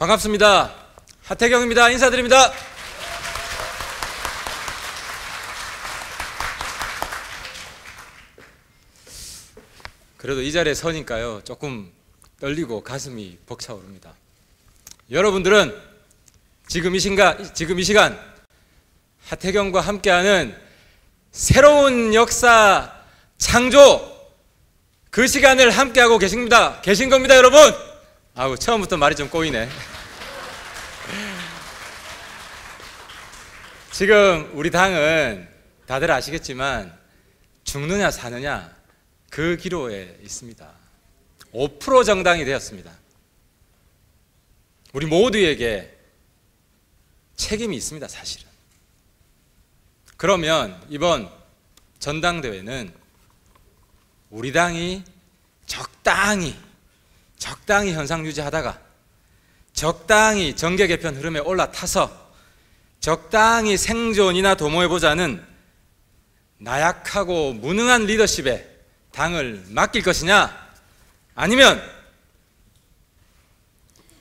반갑습니다. 하태경입니다. 인사드립니다. 그래도 이 자리에 서니까요, 조금 떨리고 가슴이 벅차오릅니다. 여러분들은 지금 이 시간 하태경과 함께하는 새로운 역사 창조, 그 시간을 함께하고 계신 겁니다, 여러분. 아우, 처음부터 말이 좀 꼬이네. 지금 우리 당은 다들 아시겠지만 죽느냐 사느냐 그 기로에 있습니다. 5% 정당이 되었습니다. 우리 모두에게 책임이 있습니다, 사실은. 그러면 이번 전당대회는 우리 당이 적당히 현상 유지하다가 적당히 정계 개편 흐름에 올라타서 적당히 생존이나 도모해보자는 나약하고 무능한 리더십에 당을 맡길 것이냐, 아니면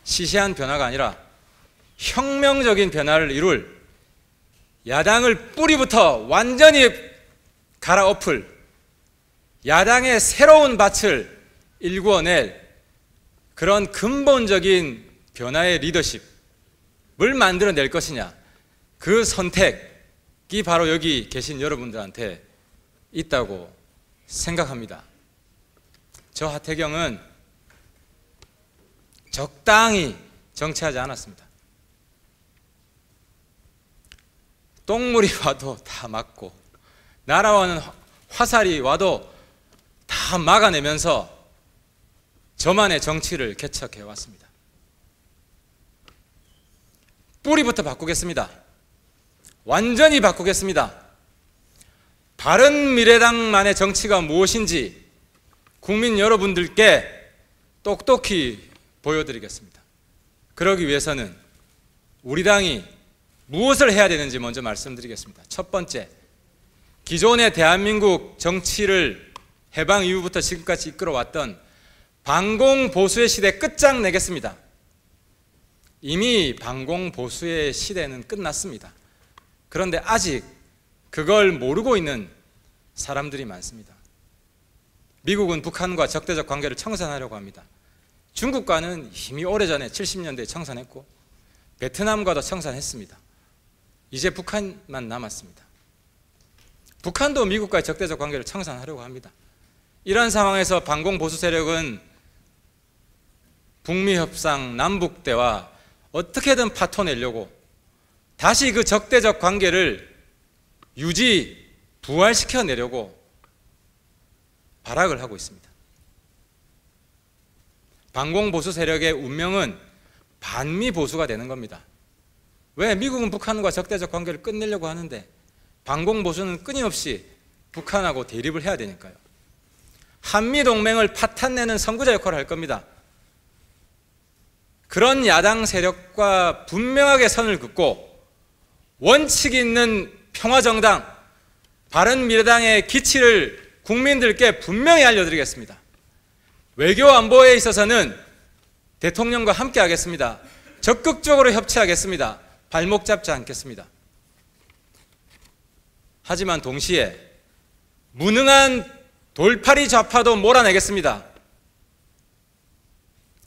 시시한 변화가 아니라 혁명적인 변화를 이룰 야당을 뿌리부터 완전히 갈아엎을 야당의 새로운 밭을 일구어낼 그런 근본적인 변화의 리더십을 만들어낼 것이냐, 그 선택이 바로 여기 계신 여러분들한테 있다고 생각합니다. 저 하태경은 적당히 정치하지 않았습니다. 똥물이 와도 다 막고 날아오는 화살이 와도 다 막아내면서 저만의 정치를 개척해 왔습니다. 뿌리부터 바꾸겠습니다. 완전히 바꾸겠습니다. 바른미래당만의 정치가 무엇인지 국민 여러분들께 똑똑히 보여드리겠습니다. 그러기 위해서는 우리 당이 무엇을 해야 되는지 먼저 말씀드리겠습니다. 첫 번째, 기존의 대한민국 정치를 해방 이후부터 지금까지 이끌어왔던 반공보수의 시대 끝장내겠습니다. 이미 반공보수의 시대는 끝났습니다. 그런데 아직 그걸 모르고 있는 사람들이 많습니다. 미국은 북한과 적대적 관계를 청산하려고 합니다. 중국과는 이미 오래전에 70년대에 청산했고 베트남과도 청산했습니다. 이제 북한만 남았습니다. 북한도 미국과의 적대적 관계를 청산하려고 합니다. 이러한 상황에서 반공보수 세력은 북미협상 남북대화 어떻게든 파토내려고 다시 그 적대적 관계를 부활시켜내려고 발악을 하고 있습니다. 반공보수 세력의 운명은 반미보수가 되는 겁니다. 왜? 미국은 북한과 적대적 관계를 끝내려고 하는데 반공보수는 끊임없이 북한하고 대립을 해야 되니까요. 한미동맹을 파탄내는 선구자 역할을 할 겁니다. 그런 야당 세력과 분명하게 선을 긋고 원칙 있는 평화정당 바른미래당의 기치를 국민들께 분명히 알려드리겠습니다. 외교 안보에 있어서는 대통령과 함께 하겠습니다. 적극적으로 협치하겠습니다. 발목 잡지 않겠습니다. 하지만 동시에 무능한 돌팔이 좌파도 몰아내겠습니다.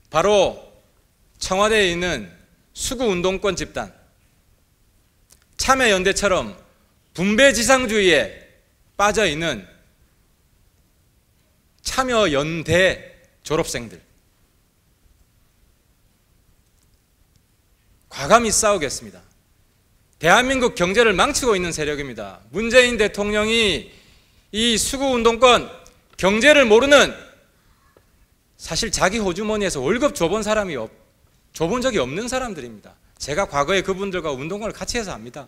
바로 청와대에 있는 수구운동권 집단, 참여연대처럼 분배지상주의에 빠져있는 참여연대 졸업생들, 과감히 싸우겠습니다. 대한민국 경제를 망치고 있는 세력입니다. 문재인 대통령이 이 수구운동권 경제를 모르는, 사실 자기 호주머니에서 월급 줘본 적이 없는 사람들입니다. 제가 과거에 그분들과 운동권을 같이 해서 압니다.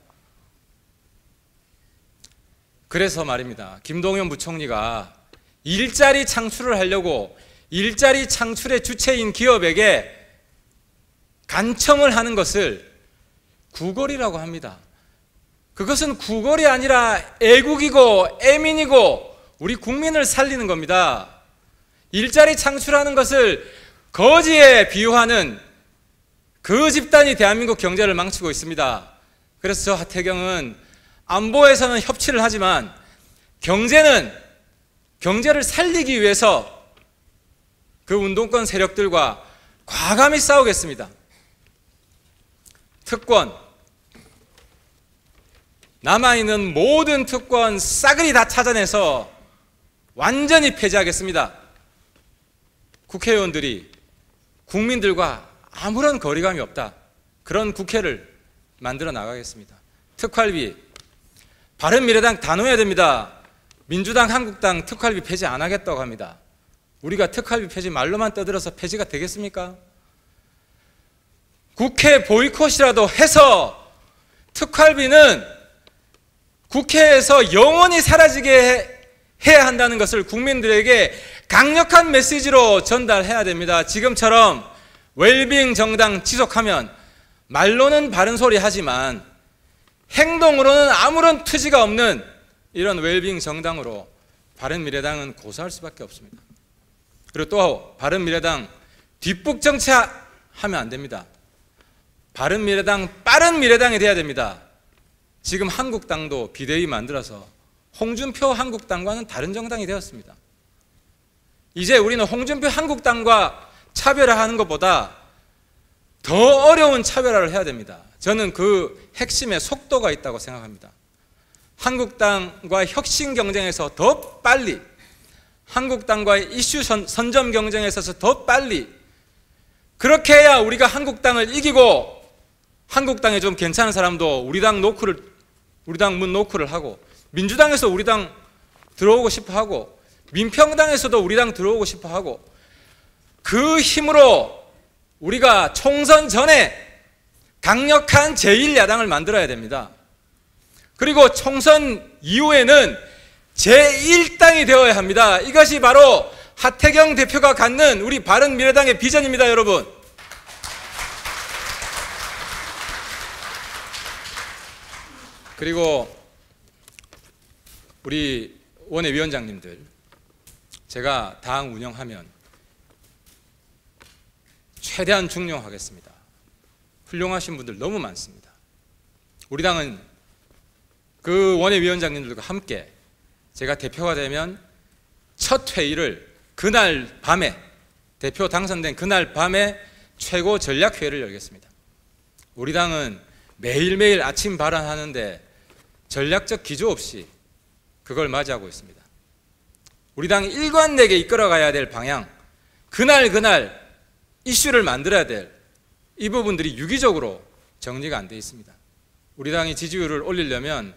그래서 말입니다. 김동연 부총리가 일자리 창출을 하려고 일자리 창출의 주체인 기업에게 간청을 하는 것을 구걸이라고 합니다. 그것은 구걸이 아니라 애국이고 애민이고 우리 국민을 살리는 겁니다. 일자리 창출하는 것을 거지에 비유하는 그 집단이 대한민국 경제를 망치고 있습니다. 그래서 저 하태경은 안보에서는 협치를 하지만 경제를 살리기 위해서 그 운동권 세력들과 과감히 싸우겠습니다. 특권, 남아있는 모든 특권 싸그리 다 찾아내서 완전히 폐지하겠습니다. 국회의원들이 국민들과 아무런 거리감이 없다. 그런 국회를 만들어 나가겠습니다. 특활비, 바른미래당 다 놓아야 됩니다. 민주당, 한국당 특활비 폐지 안 하겠다고 합니다. 우리가 특활비 폐지 말로만 떠들어서 폐지가 되겠습니까? 국회 보이콧이라도 해서 특활비는 국회에서 영원히 사라지게 해야 한다는 것을 국민들에게 강력한 메시지로 전달해야 됩니다. 지금처럼 웰빙 정당 지속하면 말로는 바른 소리 하지만 행동으로는 아무런 투지가 없는 이런 웰빙 정당으로 바른미래당은 고사할 수밖에 없습니다. 그리고 또 바른미래당 뒷북 정치하면 안 됩니다. 바른미래당 빠른 미래당이 돼야 됩니다. 지금 한국당도 비대위 만들어서 홍준표 한국당과는 다른 정당이 되었습니다. 이제 우리는 홍준표 한국당과 차별화하는 것보다 더 어려운 차별화를 해야 됩니다. 저는 그 핵심에 속도가 있다고 생각합니다. 한국당과 혁신 경쟁에서 더 빨리, 한국당과의 이슈 선점 경쟁에 있어서 더 빨리, 그렇게 해야 우리가 한국당을 이기고 한국당에 좀 괜찮은 사람도 우리 당 문 노크를 하고, 민주당에서 우리 당 들어오고 싶어 하고, 민평당에서도 우리 당 들어오고 싶어 하고, 그 힘으로 우리가 총선 전에 강력한 제1야당을 만들어야 됩니다. 그리고 총선 이후에는 제1당이 되어야 합니다. 이것이 바로 하태경 대표가 갖는 우리 바른미래당의 비전입니다, 여러분. 그리고 우리 원외위원장님들, 제가 당 운영하면 최대한 중용하겠습니다. 훌륭하신 분들 너무 많습니다. 우리 당은 그 원외위원장님들과 함께 제가 대표가 되면 첫 회의를 그날 밤에, 대표 당선된 그날 밤에 최고 전략회의를 열겠습니다. 우리 당은 매일매일 아침 발언하는데 전략적 기조 없이 그걸 맞이하고 있습니다. 우리 당이 일관되게 이끌어가야 될 방향, 그날 이슈를 만들어야 될 이 부분들이 유기적으로 정리가 안 돼 있습니다. 우리 당이 지지율을 올리려면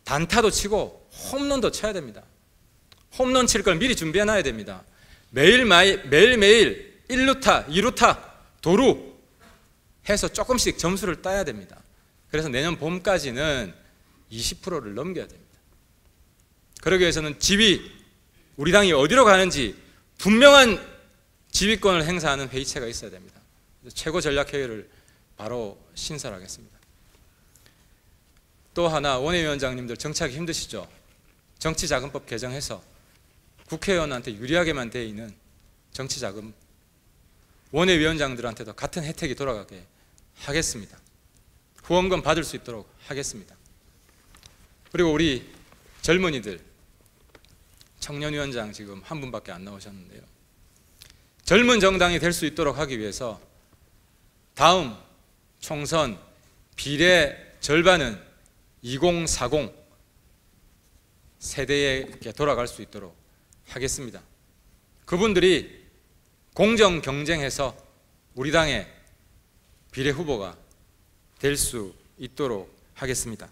단타도 치고 홈런도 쳐야 됩니다. 홈런 칠 걸 미리 준비해놔야 됩니다. 매일매일 1루타, 2루타, 도루 해서 조금씩 점수를 따야 됩니다. 그래서 내년 봄까지는 20%를 넘겨야 됩니다. 그러기 위해서는 지위, 우리 당이 어디로 가는지 분명한 지휘권을 행사하는 회의체가 있어야 됩니다. 최고 전략회의를 바로 신설하겠습니다. 또 하나, 원외위원장님들 정치하기 힘드시죠? 정치자금법 개정해서 국회의원한테 유리하게만 돼 있는 정치자금, 원외위원장들한테도 같은 혜택이 돌아가게 하겠습니다. 후원금 받을 수 있도록 하겠습니다. 그리고 우리 젊은이들, 청년위원장 지금 한 분밖에 안 나오셨는데요. 젊은 정당이 될 수 있도록 하기 위해서 다음 총선 비례 절반은 2040 세대에게 돌아갈 수 있도록 하겠습니다. 그분들이 공정 경쟁해서 우리 당의 비례 후보가 될 수 있도록 하겠습니다.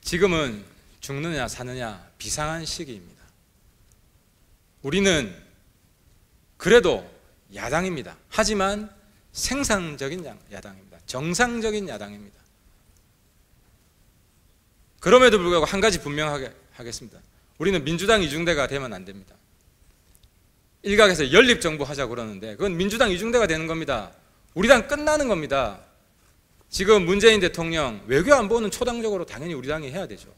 지금은 죽느냐 사느냐 비상한 시기입니다. 우리는 그래도 야당입니다. 하지만 생산적인 야당입니다. 정상적인 야당입니다. 그럼에도 불구하고 한 가지 분명하게 하겠습니다. 우리는 민주당 이중대가 되면 안 됩니다. 일각에서 연립정부 하자고 그러는데 그건 민주당 이중대가 되는 겁니다. 우리 당 끝나는 겁니다. 지금 문재인 대통령 외교 안보는 초당적으로 당연히 우리 당이 해야 되죠.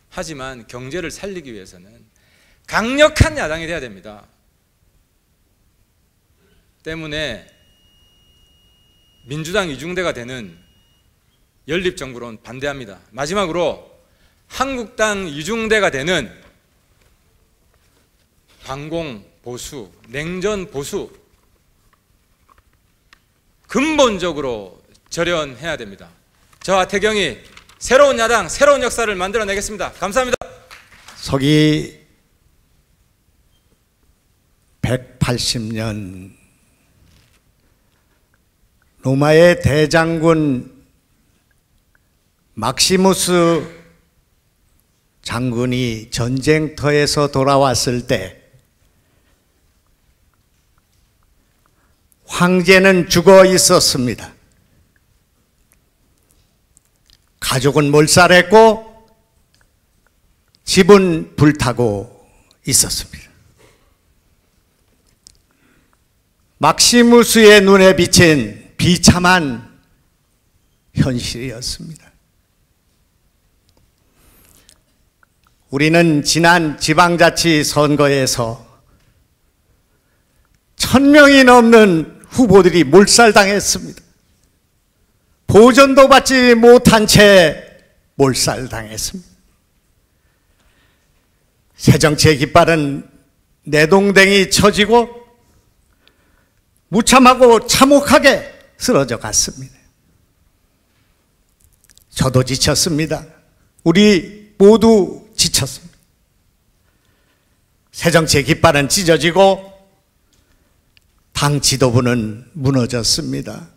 하지만 경제를 살리기 위해서는 강력한 야당이 돼야 됩니다. 때문에 민주당 이중대가 되는 연립정부론 반대합니다. 마지막으로 한국당 이중대가 되는 반공 보수, 냉전 보수 근본적으로 절연해야 됩니다. 저와 태경이 새로운 야당, 새로운 역사를 만들어내겠습니다. 감사합니다. 서기 180년 로마의 대장군 막시무스 장군이 전쟁터에서 돌아왔을 때 황제는 죽어 있었습니다. 가족은 몰살했고 집은 불타고 있었습니다. 막시무스의 눈에 비친 비참한 현실이었습니다. 우리는 지난 지방자치 선거에서 1000명이 넘는 후보들이 몰살당했습니다. 보전도 받지 못한 채 몰살당했습니다. 새정치의 깃발은 내동댕이 쳐지고 무참하고 참혹하게 쓰러져 갔습니다. 저도 지쳤습니다. 우리 모두 지쳤습니다. 새정치의 깃발은 찢어지고 당 지도부는 무너졌습니다.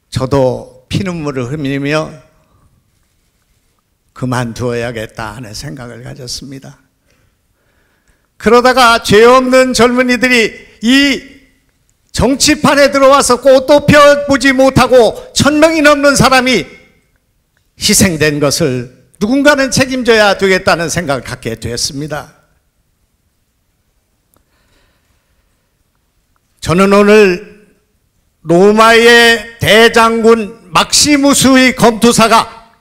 저도 피눈물을 흘리며 그만두어야겠다 하는 생각을 가졌습니다. 그러다가 죄 없는 젊은이들이 이 정치판에 들어와서 꽃도 펴보지 못하고 1000명이 넘는 사람이 희생된 것을 누군가는 책임져야 되겠다는 생각을 갖게 됐습니다. 저는 오늘 로마의 대장군 막시무스의 검투사가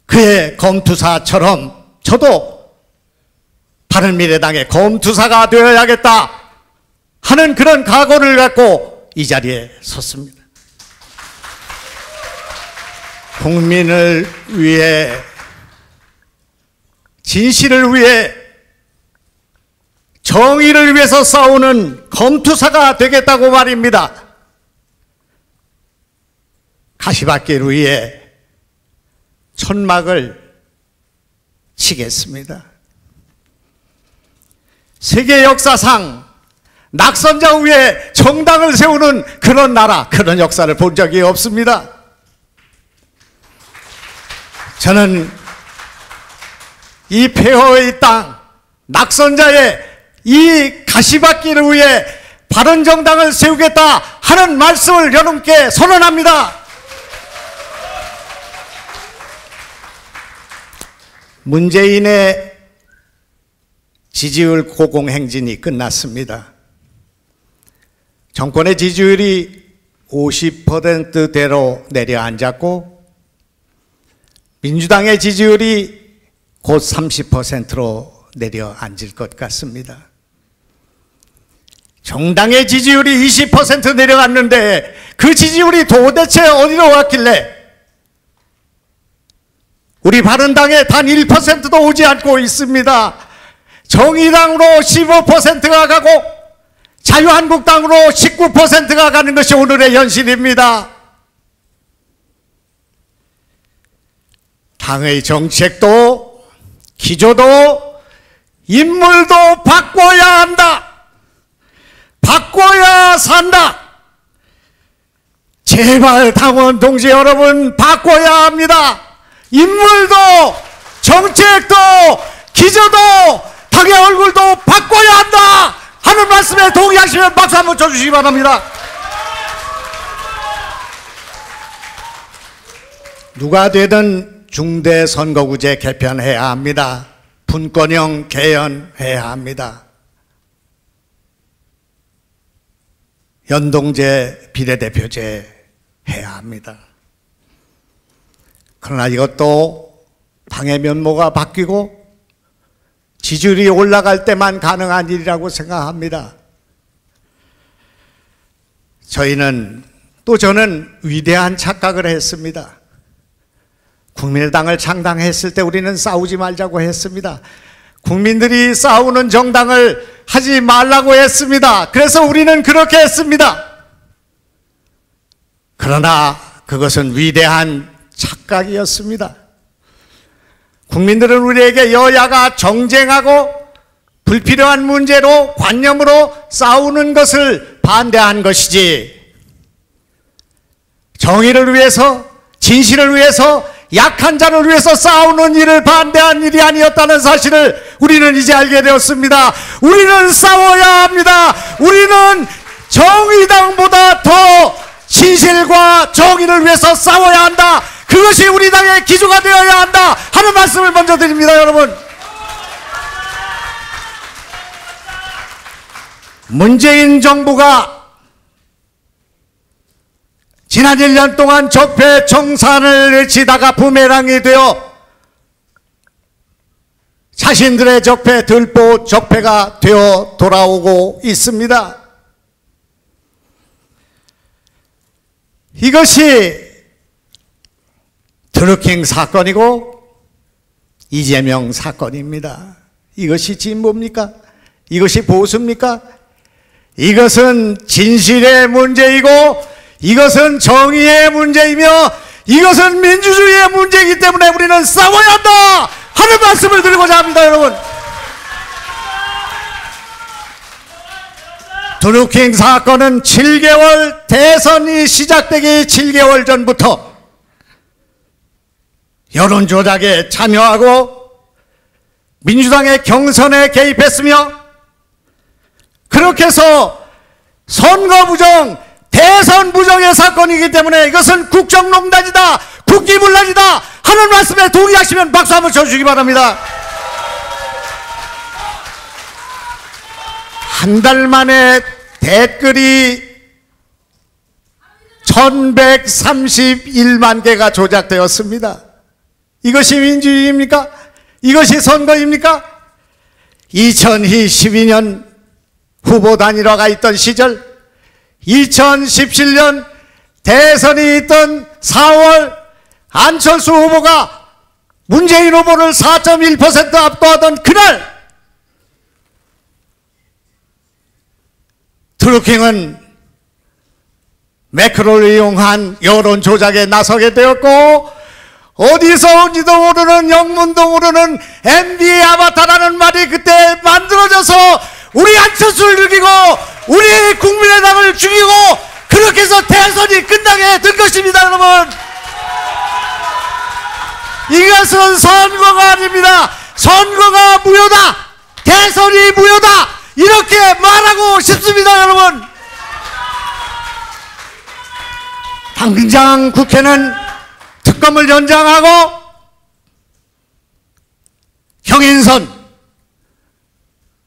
그의 검투사처럼 저도 바른미래당의 검투사가 되어야겠다 하는 그런 각오를 갖고 이 자리에 섰습니다. 국민을 위해, 진실을 위해, 정의를 위해서 싸우는 검투사가 되겠다고 말입니다. 가시밭길 위에 천막을 치겠습니다. 세계 역사상 낙선자 위에 정당을 세우는 그런 나라, 그런 역사를 본 적이 없습니다. 저는 이 폐허의 땅, 낙선자의 이 가시밭길을 위해 바른정당을 세우겠다 하는 말씀을 여러분께 선언합니다. 문재인의 지지율 고공행진이 끝났습니다. 정권의 지지율이 50%대로 내려앉았고 민주당의 지지율이 곧 30%로 내려앉을 것 같습니다. 정당의 지지율이 20% 내려갔는데 그 지지율이 도대체 어디로 왔길래 우리 바른당에 단 1%도 오지 않고 있습니다. 정의당으로 15%가 가고 자유한국당으로 19%가 가는 것이 오늘의 현실입니다. 당의 정책도 기조도 인물도 바꿔야 한다. 바꿔야 산다. 제발 당원 동지 여러분 바꿔야 합니다. 인물도 정책도 기조도 당의 얼굴도 바꿔야 한다 하는 말씀에 동의하시면 박수 한번 쳐주시기 바랍니다. 누가 되든 중대선거구제 개편해야 합니다. 분권형 개헌해야 합니다. 연동제 비례대표제 해야 합니다. 그러나 이것도 당의 면모가 바뀌고 지지율이 올라갈 때만 가능한 일이라고 생각합니다. 저는 위대한 착각을 했습니다. 국민의당을 창당했을 때 우리는 싸우지 말자고 했습니다. 국민들이 싸우는 정당을 하지 말라고 했습니다. 그래서 우리는 그렇게 했습니다. 그러나 그것은 위대한 착각이었습니다. 국민들은 우리에게 여야가 정쟁하고 불필요한 문제로 관념으로 싸우는 것을 반대한 것이지, 정의를 위해서, 진실을 위해서, 약한 자를 위해서 싸우는 일을 반대한 일이 아니었다는 사실을 우리는 이제 알게 되었습니다. 우리는 싸워야 합니다. 우리는 정의당보다 더 진실과 정의를 위해서 싸워야 한다. 그것이 우리 당의 기조가 되어야 한다 하는 말씀을 먼저 드립니다. 여러분, 문재인 정부가 지난 1년 동안 적폐청산을 외치다가 부메랑이 되어 자신들의 적폐, 들보 적폐가 되어 돌아오고 있습니다. 이것이 트루킹 사건이고 이재명 사건입니다. 이것이 진보입니까? 이것이 보수입니까? 이것은 진실의 문제이고, 이것은 정의의 문제이며, 이것은 민주주의의 문제이기 때문에 우리는 싸워야 한다 하는 말씀을 드리고자 합니다. 여러분, 트루킹 사건은 7개월, 대선이 시작되기 7개월 전부터 여론조작에 참여하고 민주당의 경선에 개입했으며, 그렇게 해서 선거 부정, 대선 부정의 사건이기 때문에 이것은 국정농단이다, 국기문란이다 하는 말씀에 동의하시면 박수 한번 쳐주시기 바랍니다. 한 달 만에 댓글이 1131만 개가 조작되었습니다. 이것이 민주주의입니까? 이것이 선거입니까? 2012년 후보 단일화가 있던 시절, 2017년 대선이 있던 4월 안철수 후보가 문재인 후보를 4.1% 압도하던 그날, 트루킹은 매크로를 이용한 여론 조작에 나서게 되었고, 어디서 온지도 모르는, 영문도 모르는 MB의 아바타라는 말이 그때 만들어져서 우리 안철수를 죽이고 우리 국민의당을 죽이고, 그렇게 해서 대선이 끝나게 된 것입니다. 여러분, 이것은 선거가 아닙니다. 선거가 무효다, 대선이 무효다, 이렇게 말하고 싶습니다. 여러분, 당장 국회는 특검을 연장하고 경인선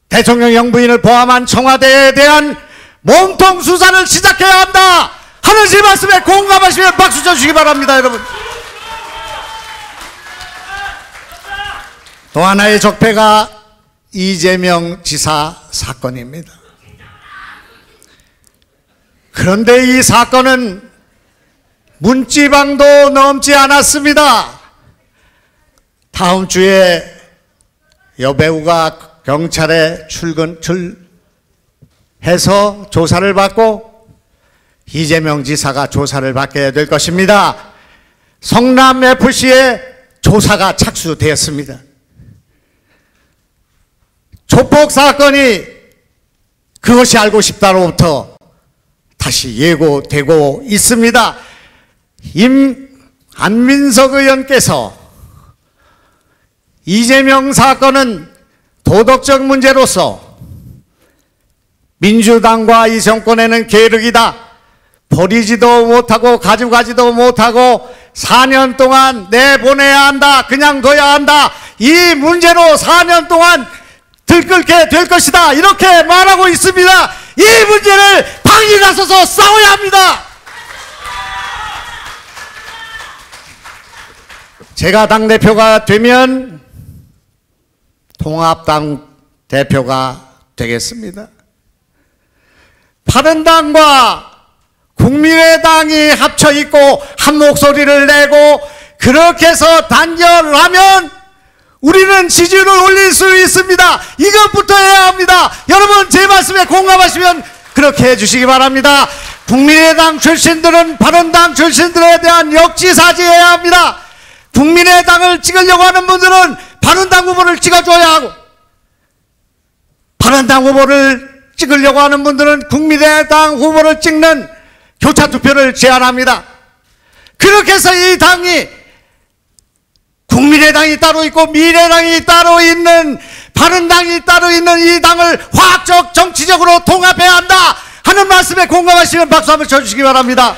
대통령 영부인을 포함한 청와대에 대한 몸통 수사를 시작해야 한다 하는 제 말씀에 공감하시면 박수 쳐주시기 바랍니다. 여러분, 또 하나의 적폐가 이재명 지사 사건입니다. 그런데 이 사건은 문지방도 넘지 않았습니다. 다음 주에 여배우가 경찰에 출근해서 조사를 받고 이재명 지사가 조사를 받게 될 것입니다. 성남FC의 조사가 착수되었습니다. 조폭 사건이 그것이 알고 싶다로부터 다시 예고되고 있습니다. 안민석 의원께서 이재명 사건은 도덕적 문제로서 민주당과 이 정권에는 계륵이다, 버리지도 못하고 가지고 가지도 못하고 4년 동안 내보내야 한다, 그냥 둬야 한다, 이 문제로 4년 동안 들끓게 될 것이다, 이렇게 말하고 있습니다. 이 문제를 방이 나서서 싸워야 합니다. 제가 당대표가 되면 통합당 대표가 되겠습니다. 바른당과 국민의당이 합쳐 있고 한 목소리를 내고 그렇게 해서 단결하면 우리는 지지율을 올릴 수 있습니다. 이것부터 해야 합니다. 여러분 제 말씀에 공감하시면 그렇게 해주시기 바랍니다. 국민의당 출신들은 바른당 출신들에 대한 역지사지해야 합니다. 국민의당을 찍으려고 하는 분들은 바른당 후보를 찍어줘야 하고, 바른당 후보를 찍으려고 하는 분들은 국민의당 후보를 찍는 교차투표를 제안합니다. 그렇게 해서 이 당이 국민의당이 따로 있고 미래당이 따로 있는, 바른당이 따로 있는 이 당을 화학적 정치적으로 통합해야 한다 하는 말씀에 공감하시면 박수 한번 쳐주시기 바랍니다.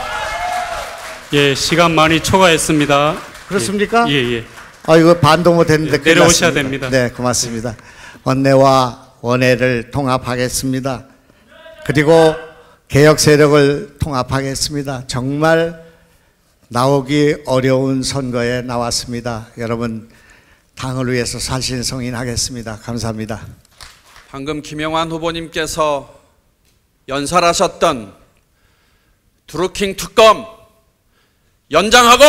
예, 시간 많이 초과했습니다. 그렇습니까? 예, 예. 아, 이거 반도 못했는데 예, 내려오셔야 됩니다. 네, 고맙습니다. 원내와 원외를 통합하겠습니다. 그리고 개혁 세력을 통합하겠습니다. 정말 나오기 어려운 선거에 나왔습니다. 여러분 당을 위해서 살신성인하겠습니다. 감사합니다. 방금 김영환 후보님께서 연설하셨던 드루킹 특검 연장하고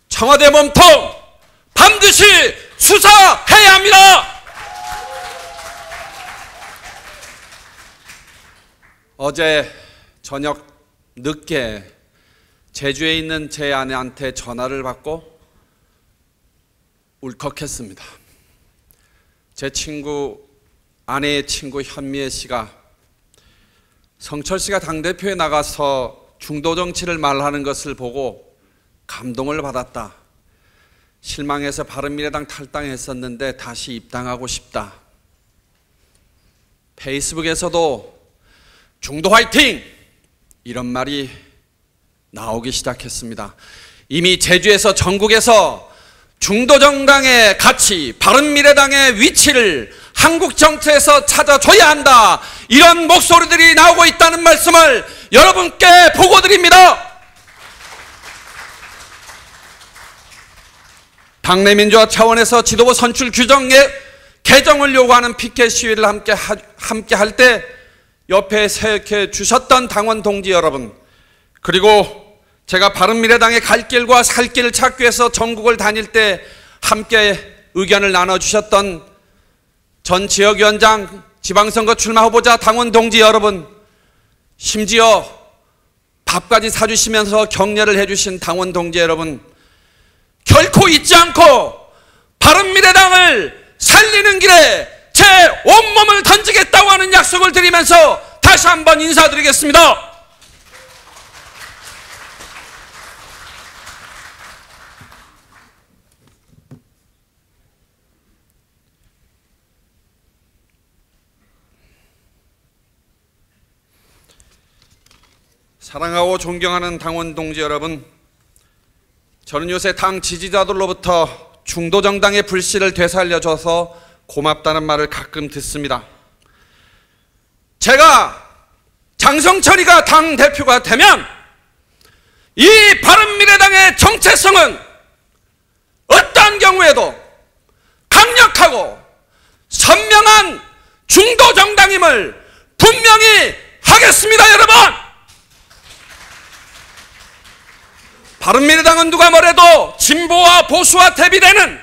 청와대 몸통 반드시 수사해야 합니다. 어제 저녁 늦게 제주에 있는 제 아내한테 전화를 받고 울컥했습니다. 제 친구, 아내의 친구 현미애 씨가 성철 씨가 당대표에 나가서 중도 정치를 말하는 것을 보고 감동을 받았다. 실망해서 바른미래당 탈당했었는데 다시 입당하고 싶다. 페이스북에서도 중도 화이팅! 이런 말이 나오기 시작했습니다. 이미 제주에서 전국에서 중도 정당의 가치, 바른미래당의 위치를 한국 정치에서 찾아줘야 한다. 이런 목소리들이 나오고 있다는 말씀을 여러분께 보고드립니다. 당내 민주화 차원에서 지도부 선출 규정의 개정을 요구하는 피켓 시위를 함께 할 때 옆에 세역해 주셨던 당원 동지 여러분, 그리고 제가 바른미래당의 갈 길과 살 길을 찾기 위해서 전국을 다닐 때 함께 의견을 나눠주셨던 전 지역위원장, 지방선거 출마 후보자 당원 동지 여러분, 심지어 밥까지 사주시면서 격려를 해주신 당원 동지 여러분, 결코 잊지 않고 바른미래당을 살리는 길에 제 온몸을 던지겠다고 하는 약속을 드리면서 다시 한번 인사드리겠습니다. 사랑하고 존경하는 당원 동지 여러분, 저는 요새 당 지지자들로부터 중도 정당의 불씨를 되살려줘서 고맙다는 말을 가끔 듣습니다. 제가 장성철이가 당대표가 되면 이 바른미래당의 정체성은 어떠한 경우에도 강력하고 선명한 중도 정당임을 분명히 하겠습니다. 여러분, 바른미래당은 누가 뭐래도 진보와 보수와 대비되는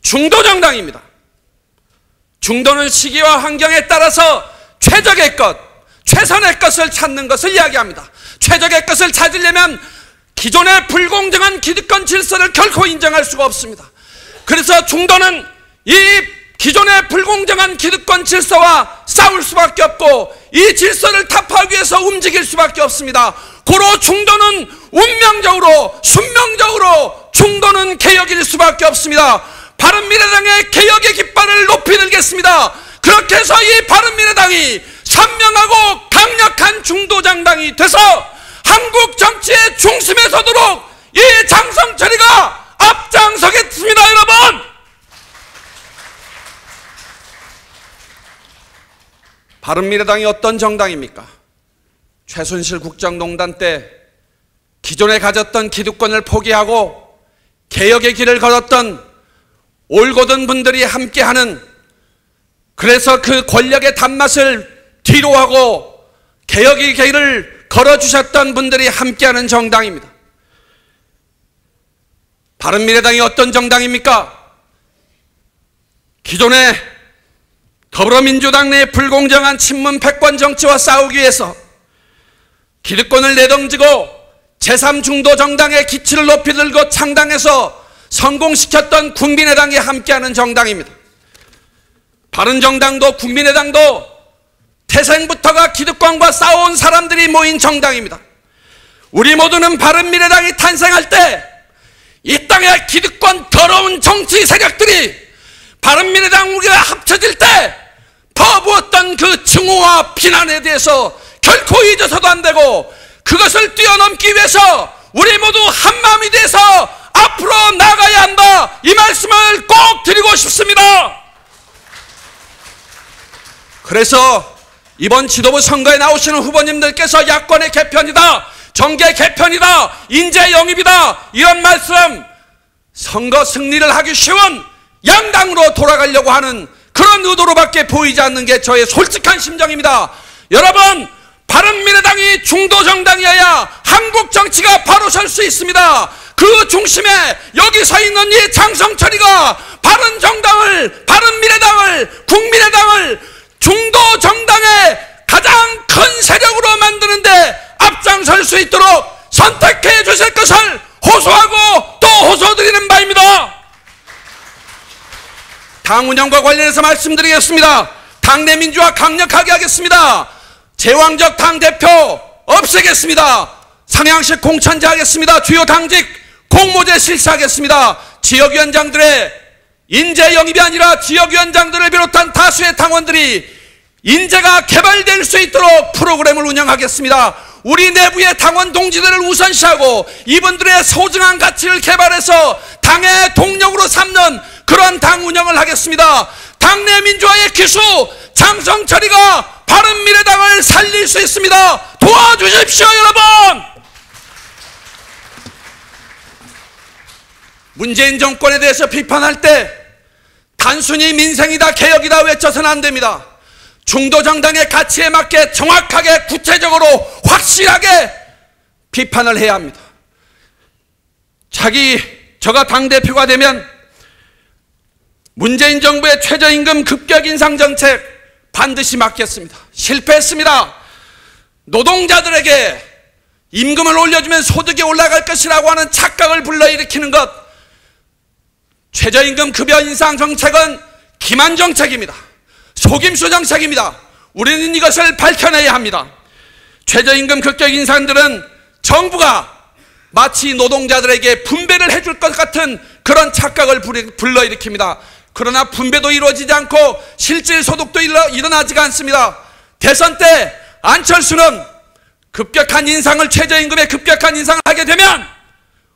중도 정당입니다. 중도는 시기와 환경에 따라서 최적의 것, 최선의 것을 찾는 것을 이야기합니다. 최적의 것을 찾으려면 기존의 불공정한 기득권 질서를 결코 인정할 수가 없습니다. 그래서 중도는 이 기존의 불공정한 기득권 질서와 싸울 수밖에 없고 이 질서를 타파하기 위해서 움직일 수밖에 없습니다. 고로 중도는 운명적으로, 순명적으로 중도는 개혁일 수밖에 없습니다. 바른미래당의 개혁의 깃발을 높이 들겠습니다. 그렇게 해서 이 바른미래당이 선명하고 강력한 중도정당이 돼서 한국 정치의 중심에 서도록 이 장성철이가 앞장서겠습니다. 여러분, 바른미래당이 어떤 정당입니까? 최순실 국정농단 때 기존에 가졌던 기득권을 포기하고 개혁의 길을 걸었던 올곧은 분들이 함께하는, 그래서 그 권력의 단맛을 뒤로하고 개혁의 길을 걸어주셨던 분들이 함께하는 정당입니다. 바른미래당이 어떤 정당입니까? 기존의 더불어민주당 내 불공정한 친문 패권 정치와 싸우기 위해서 기득권을 내던지고 제3중도 정당의 기치를 높이 들고 창당해서 성공시켰던 국민의당이 함께하는 정당입니다. 바른정당도 국민의당도 태생부터가 기득권과 싸워온 사람들이 모인 정당입니다. 우리 모두는 바른미래당이 탄생할 때 이 땅의 기득권 더러운 정치 세력들이 바른미래당 우리가 합쳐질 때 퍼부었던 그 증오와 비난에 대해서 결코 잊어서도 안 되고, 그것을 뛰어넘기 위해서 우리 모두 한마음이 돼서 앞으로 나가야 한다, 이 말씀을 꼭 드리고 싶습니다. 그래서 이번 지도부 선거에 나오시는 후보님들께서 야권의 개편이다, 정계 개편이다, 인재 영입이다, 이런 말씀, 선거 승리를 하기 쉬운 양당으로 돌아가려고 하는 그런 의도로밖에 보이지 않는 게 저의 솔직한 심정입니다. 여러분, 바른미래당이 중도정당이어야 한국 정치가 바로 설 수 있습니다. 그 중심에 여기 서 있는 이 장성철이가 바른미래당을, 국민의당을 중도정당의 가장 큰 세력으로 만드는데 앞장설 수 있도록 선택해 주실 것을 호소하고 또 호소드리는 바입니다. 당 운영과 관련해서 말씀드리겠습니다. 당내 민주화 강력하게 하겠습니다. 제왕적 당대표 없애겠습니다. 상향식 공천제 하겠습니다. 주요 당직 공모제 실시하겠습니다. 지역위원장들의 인재 영입이 아니라 지역위원장들을 비롯한 다수의 당원들이 인재가 개발될 수 있도록 프로그램을 운영하겠습니다. 우리 내부의 당원 동지들을 우선시하고 이분들의 소중한 가치를 개발해서 당의 동력으로 삼는 그런 당 운영을 하겠습니다. 당내 민주화의 기수 장성철이가 바른미래당을 살릴 수 있습니다. 도와주십시오, 여러분. 문재인 정권에 대해서 비판할 때 단순히 민생이다, 개혁이다 외쳐서는 안 됩니다. 중도정당의 가치에 맞게 정확하게, 구체적으로, 확실하게 비판을 해야 합니다. 저가 당대표가 되면 문재인 정부의 최저임금 급격 인상 정책 반드시 막겠습니다. 실패했습니다. 노동자들에게 임금을 올려주면 소득이 올라갈 것이라고 하는 착각을 불러일으키는 것, 최저임금 급여 인상 정책은 기만 정책입니다. 속임수 정책입니다. 우리는 이것을 밝혀내야 합니다. 최저임금 급격 인상들은 정부가 마치 노동자들에게 분배를 해줄 것 같은 그런 착각을 불러일으킵니다. 그러나 분배도 이루어지지 않고 실질 소득도 일어나지가 않습니다. 대선 때 안철수는 급격한 인상을, 최저임금의 급격한 인상을 하게 되면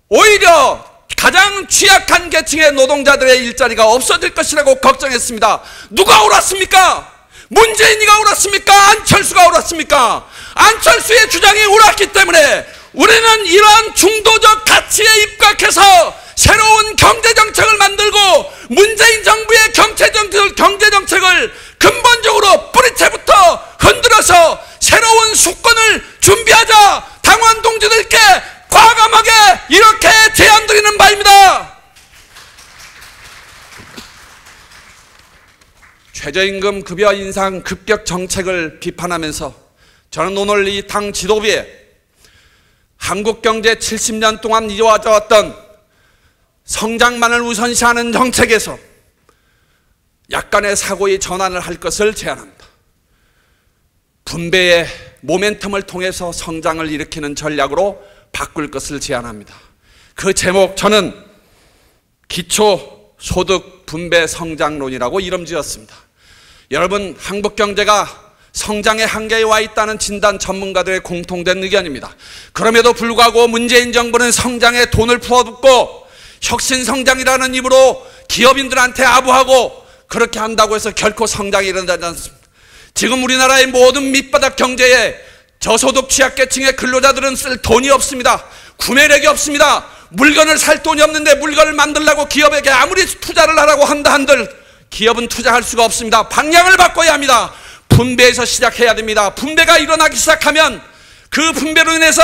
오히려 가장 취약한 계층의 노동자들의 일자리가 없어질 것이라고 걱정했습니다. 누가 옳았습니까? 문재인이가 옳았습니까? 안철수가 옳았습니까? 안철수의 주장이 옳았기 때문에 우리는 이러한 중도적 가치에 입각해서 새로운 경제정책을 만들고 문재인 정부의 경제정책을 근본적으로 뿌리채부터 흔들어서 새로운 수권을 준비하자, 당원 동지들께 과감하게 이렇게 제안드리는 바입니다. 최저임금 급여 인상 급격 정책을 비판하면서 저는 오늘 이 당 지도부에 한국 경제 70년 동안 이어져 왔던 성장만을 우선시하는 정책에서 약간의 사고의 전환을 할 것을 제안합니다. 분배의 모멘텀을 통해서 성장을 일으키는 전략으로 바꿀 것을 제안합니다. 그 제목 저는 기초소득 분배 성장론이라고 이름 지었습니다. 여러분, 한국 경제가 성장의 한계에 와 있다는 진단 전문가들의 공통된 의견입니다. 그럼에도 불구하고 문재인 정부는 성장에 돈을 부어붓고 혁신성장이라는 입으로 기업인들한테 아부하고 그렇게 한다고 해서 결코 성장이 일어나지 않습니다. 지금 우리나라의 모든 밑바닥 경제에 저소득 취약계층의 근로자들은 쓸 돈이 없습니다. 구매력이 없습니다. 물건을 살 돈이 없는데 물건을 만들려고 기업에게 아무리 투자를 하라고 한다 한들 기업은 투자할 수가 없습니다. 방향을 바꿔야 합니다. 분배에서 시작해야 됩니다. 분배가 일어나기 시작하면 그 분배로 인해서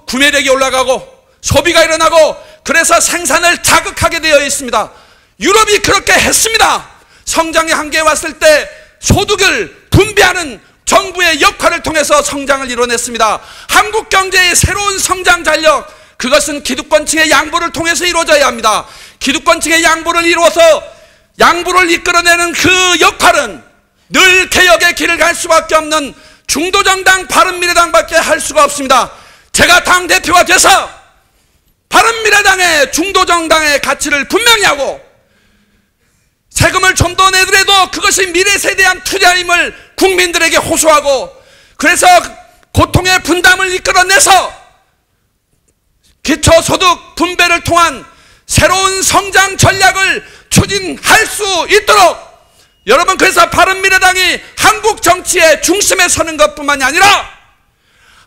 구매력이 올라가고 소비가 일어나고 그래서 생산을 자극하게 되어 있습니다. 유럽이 그렇게 했습니다. 성장의 한계에 왔을 때 소득을 분배하는 정부의 역할을 통해서 성장을 이뤄냈습니다. 한국 경제의 새로운 성장 전력, 그것은 기득권층의 양보를 통해서 이루어져야 합니다. 기득권층의 양보를 이루어서 양보를 이끌어내는 그 역할은 늘 개혁의 길을 갈 수밖에 없는 중도정당 바른미래당밖에 할 수가 없습니다. 제가 당대표가 돼서 바른미래당의 중도정당의 가치를 분명히 하고 세금을 좀 더 내더라도 그것이 미래세대에 대한 투자임을 국민들에게 호소하고 그래서 고통의 분담을 이끌어내서 기초소득 분배를 통한 새로운 성장 전략을 추진할 수 있도록 여러분, 그래서 바른미래당이 한국 정치의 중심에 서는 것뿐만이 아니라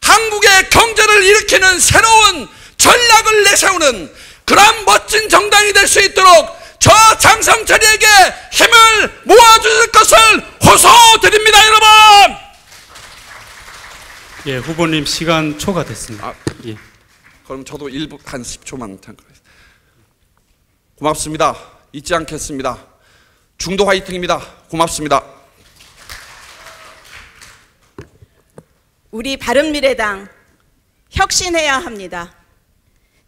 한국의 경제를 일으키는 새로운 전략을 내세우는 그러한 멋진 정당이 될 수 있도록 저 장성철에게 힘을 모아주실 것을 호소드립니다. 여러분. 예, 후보님 시간 초과됐습니다. 예. 그럼 저도 한 10초만 고맙습니다. 잊지 않겠습니다. 중도 화이팅입니다. 고맙습니다. 우리 바른미래당 혁신해야 합니다.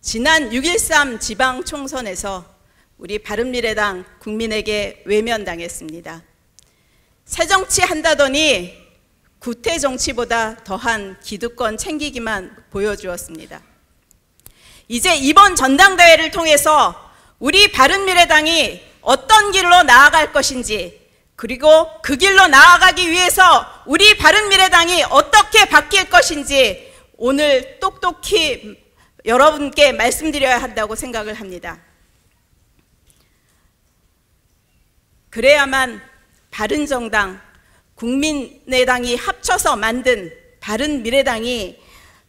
지난 6.13 지방총선에서 우리 바른미래당 국민에게 외면당했습니다. 새정치 한다더니 구태정치보다 더한 기득권 챙기기만 보여주었습니다. 이제 이번 전당대회를 통해서 우리 바른미래당이 어떤 길로 나아갈 것인지, 그리고 그 길로 나아가기 위해서 우리 바른미래당이 어떻게 바뀔 것인지 오늘 똑똑히 여러분께 말씀드려야 한다고 생각을 합니다. 그래야만 바른정당, 국민의당이 합쳐서 만든 바른미래당이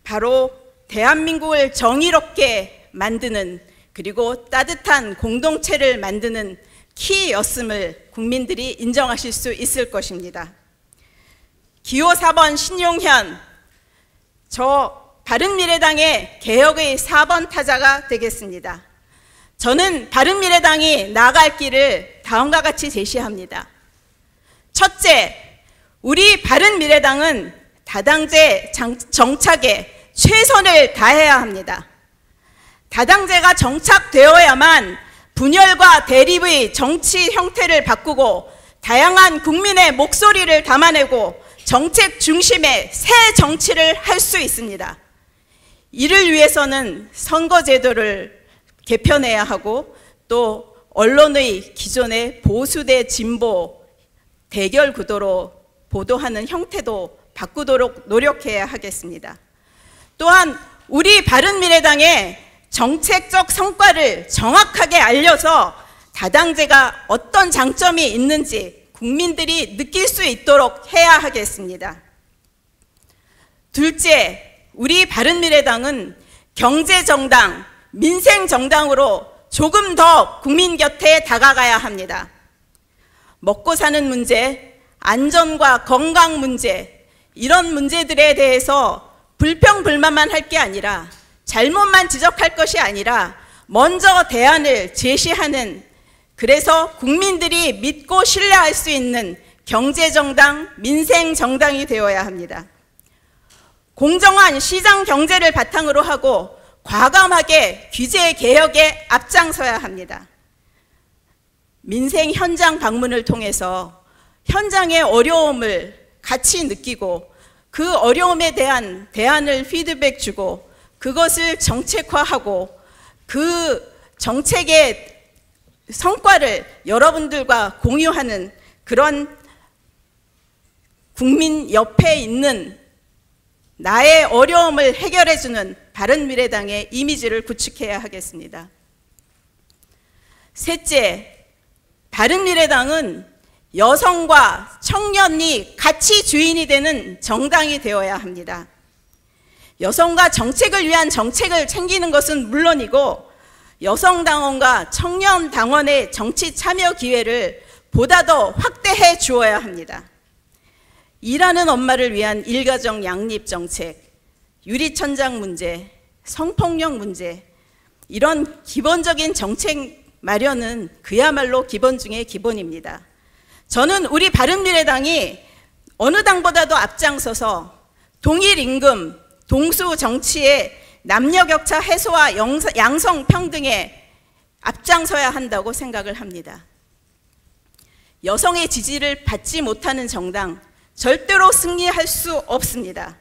바로 대한민국을 정의롭게 만드는, 그리고 따뜻한 공동체를 만드는 키였음을 국민들이 인정하실 수 있을 것입니다. 기호 4번 신용현, 저 바른미래당의 개혁의 4번 타자가 되겠습니다. 저는 바른미래당이 나아갈 길을 다음과 같이 제시합니다. 첫째, 우리 바른미래당은 다당제 정착에 최선을 다해야 합니다. 다당제가 정착되어야만 분열과 대립의 정치 형태를 바꾸고 다양한 국민의 목소리를 담아내고 정책 중심의 새 정치를 할 수 있습니다. 이를 위해서는 선거제도를 개편해야 하고 또 언론의 기존의 보수 대 진보 대결 구도로 보도하는 형태도 바꾸도록 노력해야 하겠습니다. 또한 우리 바른미래당의 정책적 성과를 정확하게 알려서 다당제가 어떤 장점이 있는지 국민들이 느낄 수 있도록 해야 하겠습니다. 둘째, 우리 바른미래당은 경제정당, 민생정당으로 조금 더 국민 곁에 다가가야 합니다. 먹고 사는 문제, 안전과 건강 문제, 이런 문제들에 대해서 불평불만만 할 게 아니라, 잘못만 지적할 것이 아니라 먼저 대안을 제시하는, 그래서 국민들이 믿고 신뢰할 수 있는 경제정당, 민생정당이 되어야 합니다. 공정한 시장 경제를 바탕으로 하고 과감하게 규제 개혁에 앞장서야 합니다. 민생 현장 방문을 통해서 현장의 어려움을 같이 느끼고 그 어려움에 대한 대안을 피드백 주고 그것을 정책화하고 그 정책의 성과를 여러분들과 공유하는 그런 국민 옆에 있는 나의 어려움을 해결해주는 바른미래당의 이미지를 구축해야 하겠습니다. 셋째, 바른미래당은 여성과 청년이 같이 주인이 되는 정당이 되어야 합니다. 여성과 정책을 위한 정책을 챙기는 것은 물론이고 여성 당원과 청년 당원의 정치 참여 기회를 보다 더 확대해 주어야 합니다. 일하는 엄마를 위한 일가정 양립 정책, 유리천장 문제, 성폭력 문제, 이런 기본적인 정책 마련은 그야말로 기본 중의 기본입니다. 저는 우리 바른미래당이 어느 당보다도 앞장서서 동일 임금, 동수 정치의 남녀 격차 해소와 양성 평등에 앞장서야 한다고 생각을 합니다. 여성의 지지를 받지 못하는 정당, 절대로 승리할 수 없습니다.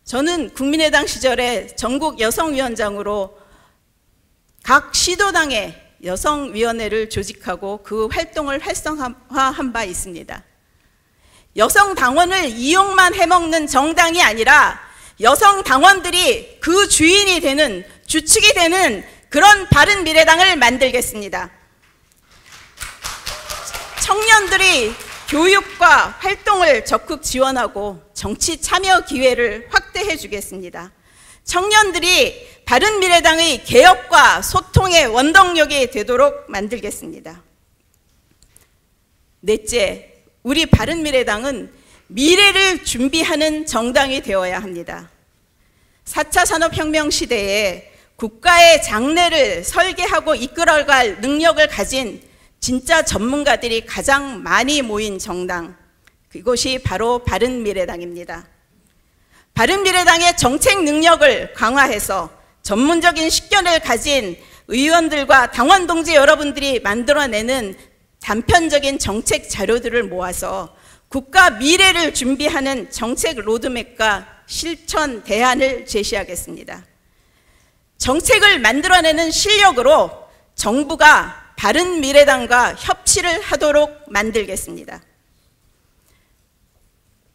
저는 국민의당 시절에 전국 여성위원장으로 각 시도당에 여성위원회를 조직하고 그 활동을 활성화한 바 있습니다. 여성 당원을 이용만 해먹는 정당이 아니라 여성 당원들이 그 주인이 되는, 주축이 되는 그런 바른미래당을 만들겠습니다. 청년들이 교육과 활동을 적극 지원하고 정치 참여 기회를 확대해 주겠습니다. 청년들이 바른미래당의 개혁과 소통의 원동력이 되도록 만들겠습니다. 넷째, 우리 바른미래당은 미래를 준비하는 정당이 되어야 합니다. 4차 산업혁명 시대에 국가의 장래를 설계하고 이끌어갈 능력을 가진 진짜 전문가들이 가장 많이 모인 정당, 그것이 바로 바른미래당입니다. 바른미래당의 정책 능력을 강화해서 전문적인 식견을 가진 의원들과 당원 동지 여러분들이 만들어내는 단편적인 정책 자료들을 모아서 국가 미래를 준비하는 정책 로드맵과 실천 대안을 제시하겠습니다. 정책을 만들어내는 실력으로 정부가 바른미래당과 협치를 하도록 만들겠습니다.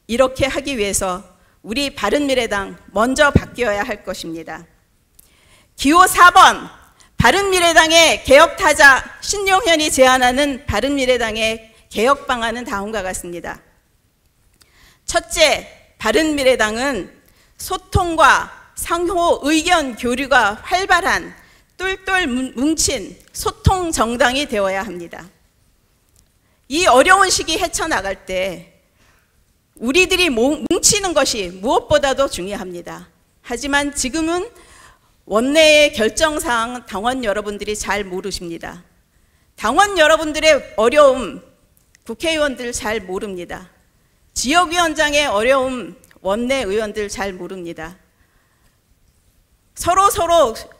이렇게 하기 위해서 우리 바른미래당 먼저 바뀌어야 할 것입니다. 기호 4번 바른미래당의 개혁타자 신용현이 제안하는 바른미래당의 개혁 방안은 다음과 같습니다. 첫째, 바른미래당은 소통과 상호 의견 교류가 활발한 똘똘 뭉친 소통 정당이 되어야 합니다. 이 어려운 시기 헤쳐나갈 때 우리들이 뭉치는 것이 무엇보다도 중요합니다. 하지만 지금은 원내의 결정사항 당원 여러분들이 잘 모르십니다. 당원 여러분들의 어려움 국회의원들 잘 모릅니다. 지역위원장의 어려움 원내 의원들 잘 모릅니다. 서로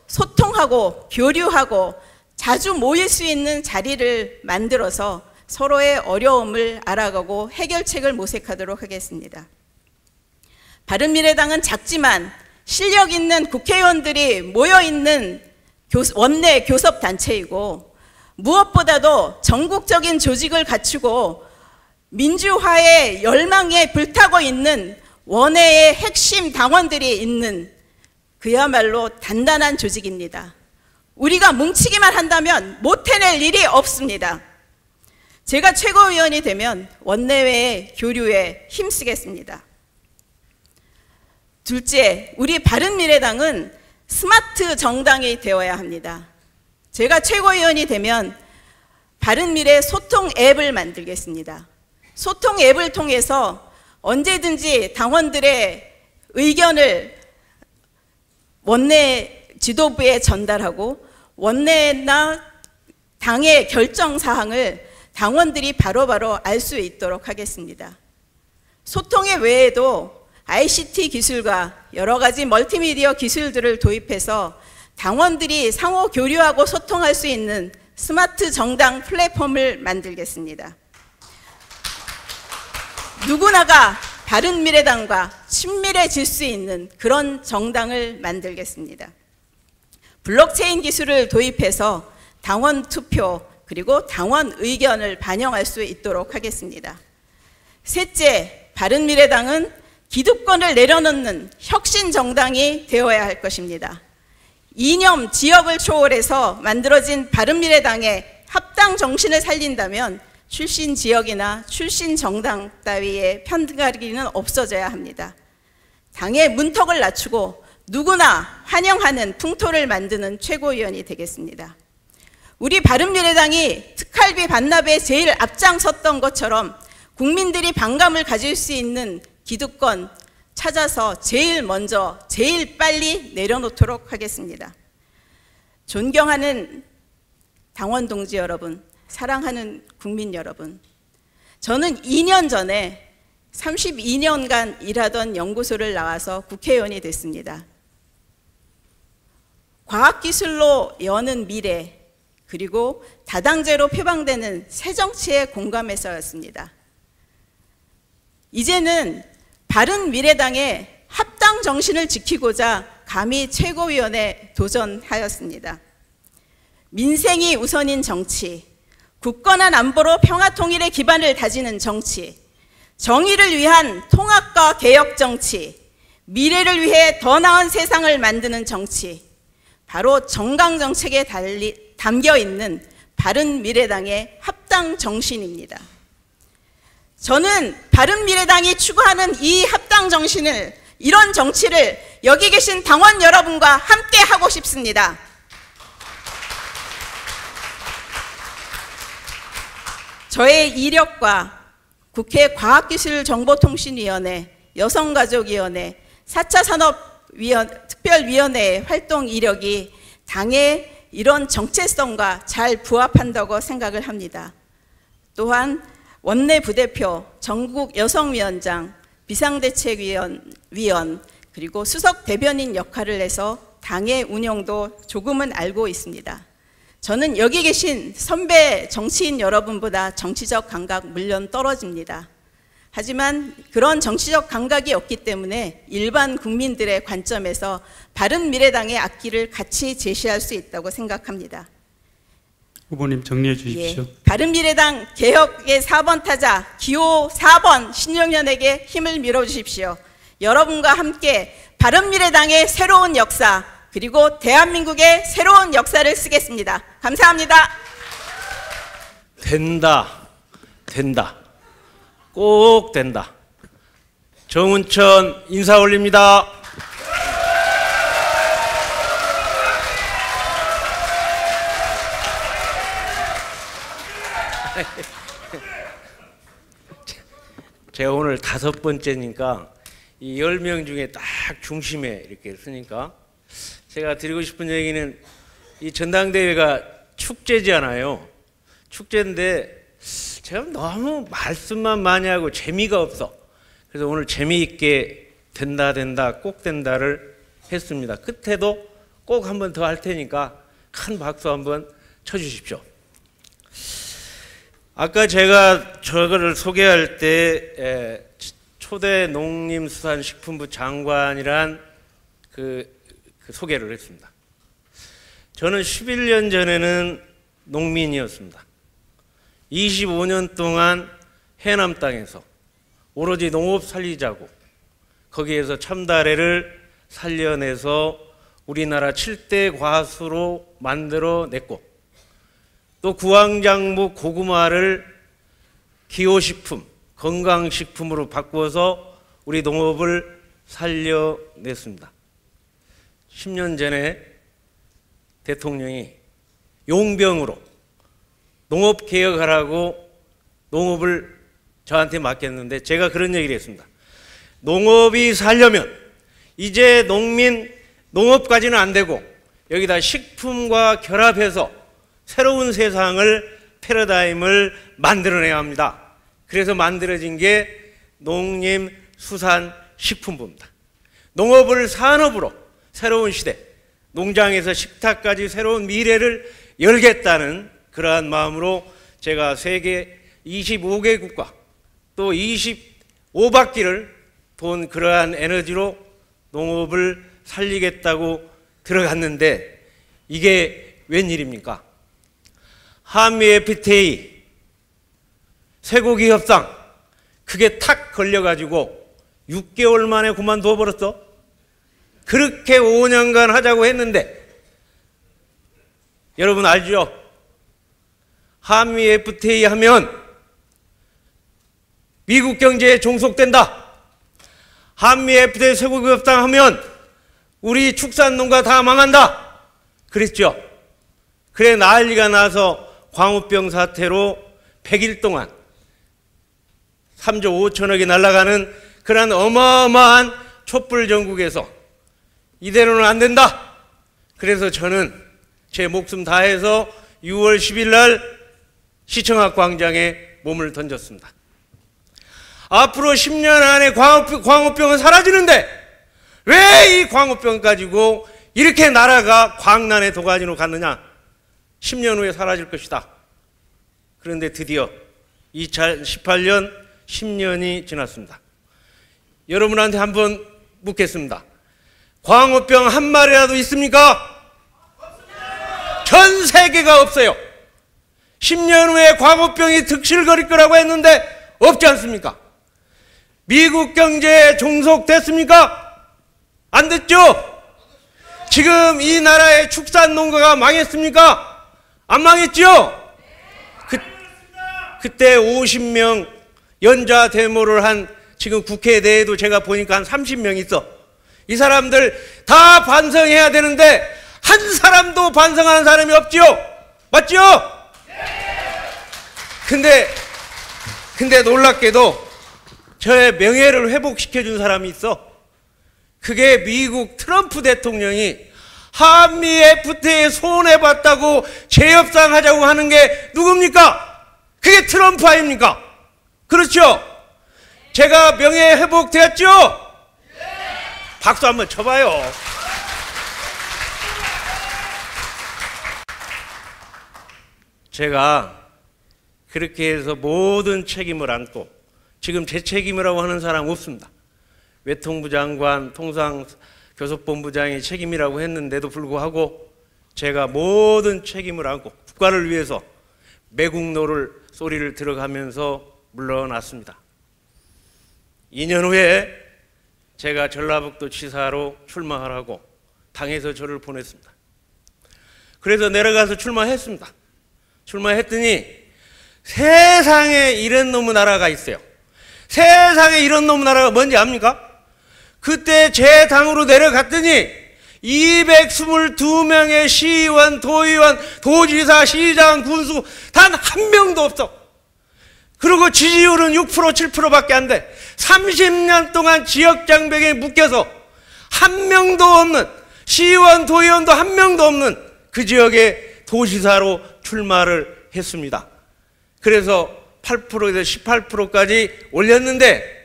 소통하고 교류하고 자주 모일 수 있는 자리를 만들어서 서로의 어려움을 알아가고 해결책을 모색하도록 하겠습니다. 바른미래당은 작지만 실력 있는 국회의원들이 모여있는 원내 교섭단체이고 무엇보다도 전국적인 조직을 갖추고 민주화의 열망에 불타고 있는 원내의 핵심 당원들이 있는 그야말로 단단한 조직입니다. 우리가 뭉치기만 한다면 못 해낼 일이 없습니다. 제가 최고위원이 되면 원내외의 교류에 힘쓰겠습니다. 둘째, 우리 바른미래당은 스마트 정당이 되어야 합니다. 제가 최고위원이 되면 바른미래 소통 앱을 만들겠습니다. 소통 앱을 통해서 언제든지 당원들의 의견을 원내 지도부에 전달하고 원내나 당의 결정사항을 당원들이 바로바로 알 수 있도록 하겠습니다. 소통의 외에도 ICT 기술과 여러 가지 멀티미디어 기술들을 도입해서 당원들이 상호 교류하고 소통할 수 있는 스마트 정당 플랫폼을 만들겠습니다. 누구나가 바른미래당과 친밀해질 수 있는 그런 정당을 만들겠습니다. 블록체인 기술을 도입해서 당원 투표 그리고 당원 의견을 반영할 수 있도록 하겠습니다. 셋째, 바른미래당은 기득권을 내려놓는 혁신 정당이 되어야 할 것입니다. 이념, 지역을 초월해서 만들어진 바른미래당의 합당 정신을 살린다면 출신 지역이나 출신 정당 따위의 편가르기는 없어져야 합니다. 당의 문턱을 낮추고 누구나 환영하는 풍토를 만드는 최고위원이 되겠습니다. 우리 바른미래당이 특활비 반납에 제일 앞장섰던 것처럼 국민들이 반감을 가질 수 있는 기득권 찾아서 제일 먼저 제일 빨리 내려놓도록 하겠습니다. 존경하는 당원 동지 여러분, 사랑하는 국민 여러분, 저는 2년 전에 32년간 일하던 연구소를 나와서 국회의원이 됐습니다. 과학기술로 여는 미래, 그리고 다당제로 표방되는 새정치에 공감해서였습니다. 이제는 바른미래당의 합당 정신을 지키고자 감히 최고위원에 도전하였습니다. 민생이 우선인 정치, 굳건한 안보로 평화통일의 기반을 다지는 정치, 정의를 위한 통합과 개혁 정치, 미래를 위해 더 나은 세상을 만드는 정치, 바로 정강정책에 담겨있는 바른미래당의 합당 정신입니다. 저는 바른미래당이 추구하는 이 합당 정신을, 이런 정치를 여기 계신 당원 여러분과 함께 하고 싶습니다. 저의 이력과 국회 과학기술정보통신위원회, 여성가족위원회, 4차 산업특별위원회 활동 이력이 당의 이런 정체성과 잘 부합한다고 생각을 합니다. 또한 원내 부대표, 전국 여성위원장, 비상대책위원, 그리고 수석 대변인 역할을 해서 당의 운영도 조금은 알고 있습니다. 저는 여기 계신 선배 정치인 여러분보다 정치적 감각 물론 떨어집니다. 하지만 그런 정치적 감각이 없기 때문에 일반 국민들의 관점에서 바른미래당의 앞길을 같이 제시할 수 있다고 생각합니다. 후보님 정리해 주십시오. 바른미래당 개혁의 4번 타자 기호 4번 신용현에게 힘을 밀어주십시오. 여러분과 함께 바른미래당의 새로운 역사, 그리고 대한민국의 새로운 역사를 쓰겠습니다. 감사합니다. 된다. 꼭 된다. 정운천 인사 올립니다. 제가 오늘 5번째니까 이 10명 중에 딱 중심에 이렇게 쓰니까 제가 드리고 싶은 얘기는 이 전당대회가 축제잖아요. 축제인데 제가 너무 말씀만 많이 하고 재미가 없어. 그래서 오늘 재미있게 된다 꼭 된다를 했습니다. 끝에도 꼭 한 번 더 할 테니까 큰 박수 한번 쳐주십시오. 아까 제가 저거를 소개할 때 초대 농림수산식품부 장관이란 그 소개를 했습니다. 저는 11년 전에는 농민이었습니다. 25년 동안 해남 땅에서 오로지 농업 살리자고 거기에서 참다래를 살려내서 우리나라 7대 과수로 만들어냈고, 또 구황작물 고구마를 기호식품, 건강식품으로 바꾸어서 우리 농업을 살려냈습니다. 10년 전에 대통령이 용병으로 농업개혁하라고 농업을 저한테 맡겼는데 제가 그런 얘기를 했습니다. 농업이 살려면 이제 농업까지는 안 되고 여기다 식품과 결합해서 새로운 세상을, 패러다임을 만들어내야 합니다. 그래서 만들어진 게 농림수산식품부입니다. 농업을 산업으로 새로운 시대, 농장에서 식탁까지 새로운 미래를 열겠다는 그러한 마음으로 제가 세계 25개국과 또 25바퀴를 돈 그러한 에너지로 농업을 살리겠다고 들어갔는데 이게 웬일입니까? 한미 FTA, 쇠고기 협상, 그게 탁 걸려가지고 6개월 만에 그만둬 버렸어. 그렇게 5년간 하자고 했는데 여러분 알죠? 한미 FTA 하면 미국 경제에 종속된다. 한미 FTA 쇠고기 협상 하면 우리 축산농가 다 망한다 그랬죠. 그래 난리가 나서 광우병 사태로 100일 동안 3조 5천억이 날아가는 그런 어마어마한 촛불 전국에서 이대로는 안 된다. 그래서 저는 제 목숨 다해서 6월 10일 날 시청 앞 광장에 몸을 던졌습니다. 앞으로 10년 안에 광우병은 사라지는데 왜 이 광우병 가지고 이렇게 나라가 광난의 도가니로 갔느냐. 10년 후에 사라질 것이다. 그런데 드디어 2018년 10년이 지났습니다. 여러분한테 한번 묻겠습니다. 광우병 한 마리라도 있습니까? 없습니다. 전 세계가 없어요. 10년 후에 광우병이 득실거릴 거라고 했는데 없지 않습니까? 미국 경제에 종속됐습니까? 안 됐죠? 지금 이 나라의 축산 농가가 망했습니까? 안 망했죠? 그때 50명 연좌 데모를 한 지금 국회 내에도 제가 보니까 한 30명 있어. 이 사람들 다 반성해야 되는데 한 사람도 반성하는 사람이 없죠? 맞죠? 근데 놀랍게도 저의 명예를 회복시켜준 사람이 있어. 그게 미국 트럼프 대통령이 한미 FTA에 손해봤다고 재협상하자고 하는 게 누굽니까? 그게 트럼프 아닙니까? 그렇죠? 제가 명예 회복되었죠? 박수 한번 쳐봐요. 제가 그렇게 해서 모든 책임을 안고 지금 제 책임이라고 하는 사람 없습니다. 외통부 장관, 통상교섭본부장이 책임이라고 했는데도 불구하고 제가 모든 책임을 안고 국가를 위해서 매국노를 소리를 들어가면서 물러났습니다. 2년 후에 제가 전라북도 지사로 출마하라고 당에서 저를 보냈습니다. 그래서 내려가서 출마했습니다. 출마했더니 세상에 이런 놈의 나라가 있어요. 세상에 이런 놈의 나라가 뭔지 압니까? 그때 제 당으로 내려갔더니 222명의 시의원, 도의원, 도지사, 시장, 군수 단 한 명도 없어. 그리고 지지율은 6%, 7%밖에 안 돼. 30년 동안 지역장벽에 묶여서 한 명도 없는, 시의원, 도의원도 한 명도 없는 그 지역의 도지사로 출마를 했습니다. 그래서 8%에서 18%까지 올렸는데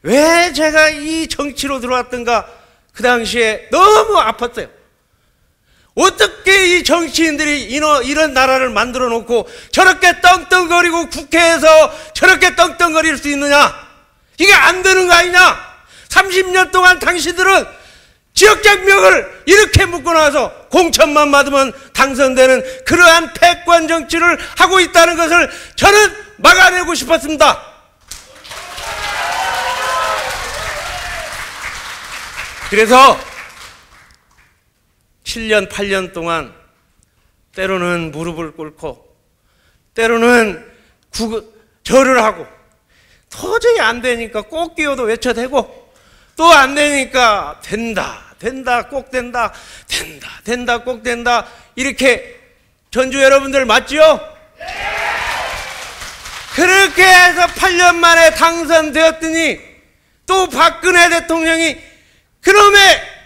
왜 제가 이 정치로 들어왔던가 그 당시에 너무 아팠어요. 어떻게 이 정치인들이 이런 나라를 만들어 놓고 저렇게 떵떵거리고 국회에서 저렇게 떵떵거릴 수 있느냐? 이게 안 되는 거 아니냐? 30년 동안 당신들은 지역장벽을 이렇게 묶고 나서 공천만 받으면 당선되는 그러한 패권 정치를 하고 있다는 것을 저는 막아내고 싶었습니다. 그래서 7년, 8년 동안 때로는 무릎을 꿇고 때로는 절을 하고 도저히 안 되니까 꼭 끼워도 외쳐대고 또 안 되니까 된다, 된다, 꼭 된다, 된다, 된다, 꼭 된다 이렇게 전주 여러분들 맞죠? 그렇게 해서 8년 만에 당선되었더니 또 박근혜 대통령이 그놈의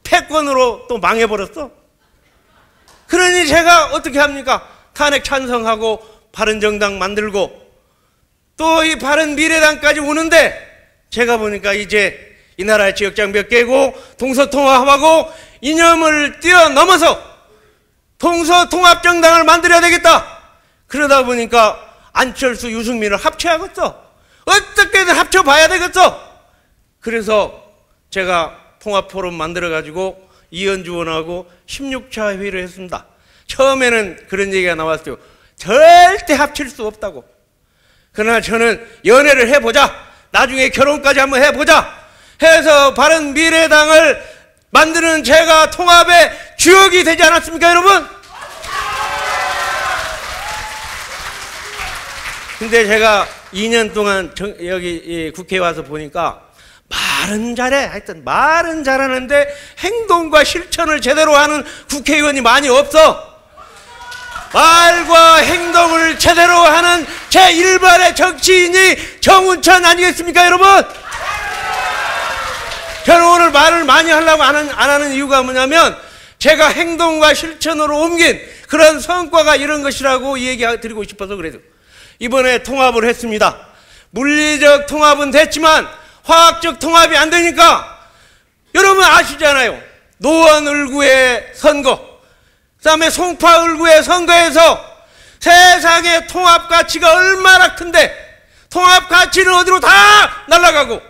패권으로 또 망해버렸어. 그러니 제가 어떻게 합니까? 탄핵 찬성하고 바른정당 만들고 또 이 바른미래당까지 오는데 제가 보니까 이제 이 나라의 지역장벽 깨고 동서통합하고 이념을 뛰어넘어서 동서통합정당을 만들어야 되겠다. 그러다 보니까 안철수, 유승민을 합쳐야겠어. 어떻게든 합쳐봐야 되겠어. 그래서 제가 통합포럼 만들어가지고 이현주 의원하고 16차 회의를 했습니다. 처음에는 그런 얘기가 나왔어요. 절대 합칠 수 없다고. 그러나 저는 연애를 해보자. 나중에 결혼까지 한번 해보자. 해서 바른미래당을 만드는 제가 통합의 주역이 되지 않았습니까, 여러분? 근데 제가 2년 동안 여기 국회에 와서 보니까 말은 잘해. 하여튼 말은 잘하는데 행동과 실천을 제대로 하는 국회의원이 많이 없어. 말과 행동을 제대로 하는 제1발의 정치인이 정운천 아니겠습니까, 여러분? 저는 오늘 말을 많이 하려고 안 하는 이유가 뭐냐면 제가 행동과 실천으로 옮긴 그런 성과가 이런 것이라고 얘기 드리고 싶어서 그래요. 이번에 통합을 했습니다. 물리적 통합은 됐지만 화학적 통합이 안 되니까 여러분 아시잖아요. 노원을구의 선거, 그 다음에 송파을구의 선거에서 세상의 통합 가치가 얼마나 큰데 통합 가치는 어디로 다 날아가고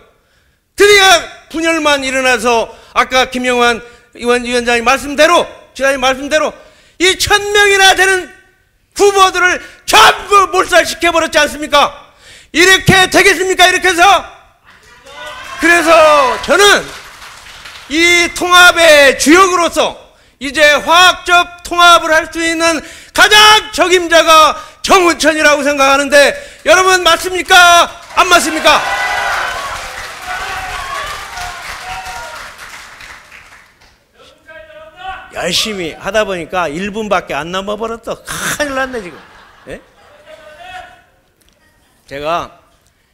드디어 분열만 일어나서 아까 김영환 위원장님 말씀대로 지난해 말씀대로 이 1000명이나 되는 후보들을 전부 몰살시켜버렸지 않습니까? 이렇게 되겠습니까? 이렇게 해서 그래서 저는 이 통합의 주역으로서 이제 화학적 통합을 할 수 있는 가장 적임자가 정운천이라고 생각하는데 여러분 맞습니까? 안 맞습니까? 열심히 하다 보니까 1분밖에 안 남아버렸어. 큰일 났네 지금. 예? 제가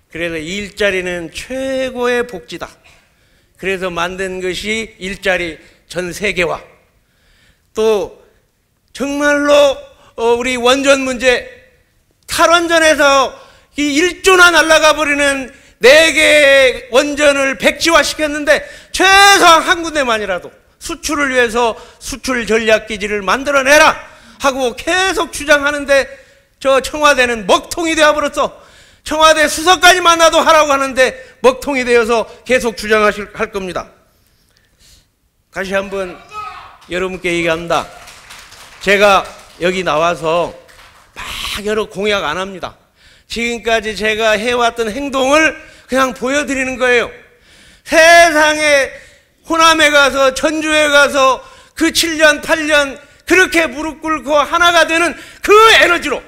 그래서 일자리는 최고의 복지다. 그래서 만든 것이 일자리 전 세계화. 또 정말로 우리 원전 문제 탈원전에서 이 1조나 날아가 버리는 4개의 원전을 백지화시켰는데 최소한 한 군데만이라도 수출을 위해서 수출 전략 기지를 만들어내라 하고 계속 주장하는데 저 청와대는 먹통이 되어버렸어. 청와대 수석까지 만나도 하라고 하는데 먹통이 되어서 계속 할 겁니다. 다시 한번 여러분께 얘기합니다. 제가 여기 나와서 막 여러 공약 안 합니다. 지금까지 제가 해왔던 행동을 그냥 보여드리는 거예요. 세상에 호남에 가서 전주에 가서 그 7년 8년 그렇게 무릎 꿇고 하나가 되는 그 에너지로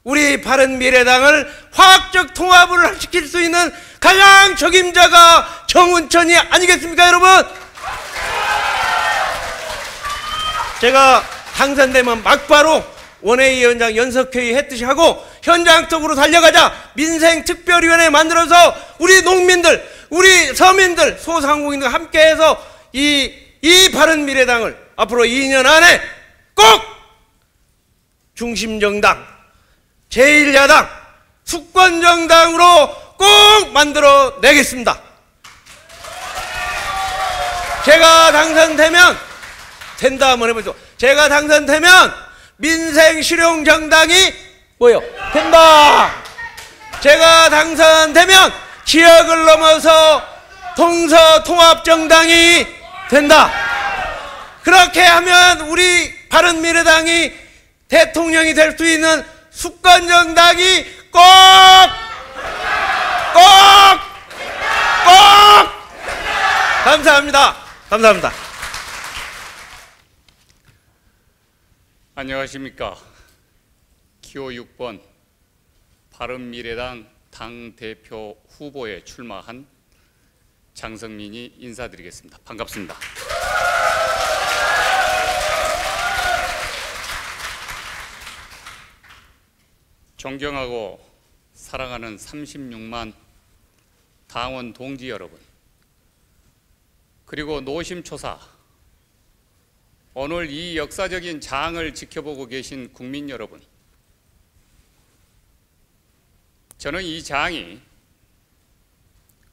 우리 바른미래당을 화학적 통합을 시킬 수 있는 가장 적임자가 정운천이 아니겠습니까, 여러분? 제가 당선되면 막바로 원외위원장 연석회의 했듯이 하고 현장 쪽으로 달려가자. 민생특별위원회 만들어서 우리 농민들, 우리 서민들, 소상공인들 함께해서 이 바른미래당을 앞으로 2년 안에 꼭 중심정당, 제1야당, 수권정당으로 꼭 만들어내겠습니다. 제가 당선되면 된다 한번 해보죠. 제가 당선되면 민생실용정당이 뭐요? 된다. 제가 당선되면 지역을 넘어서 동서통합정당이 된다. 그렇게 하면 우리 바른미래당이 대통령이 될 수 있는 수권정당이 꼭 감사합니다. 감사합니다. 안녕하십니까. 기호 6번 바른미래당 당대표 후보에 출마한 장성민이 인사드리겠습니다. 반갑습니다. 존경하고 사랑하는 36만 당원 동지 여러분, 그리고 노심초사 오늘 이 역사적인 장을 지켜보고 계신 국민 여러분, 저는 이 장이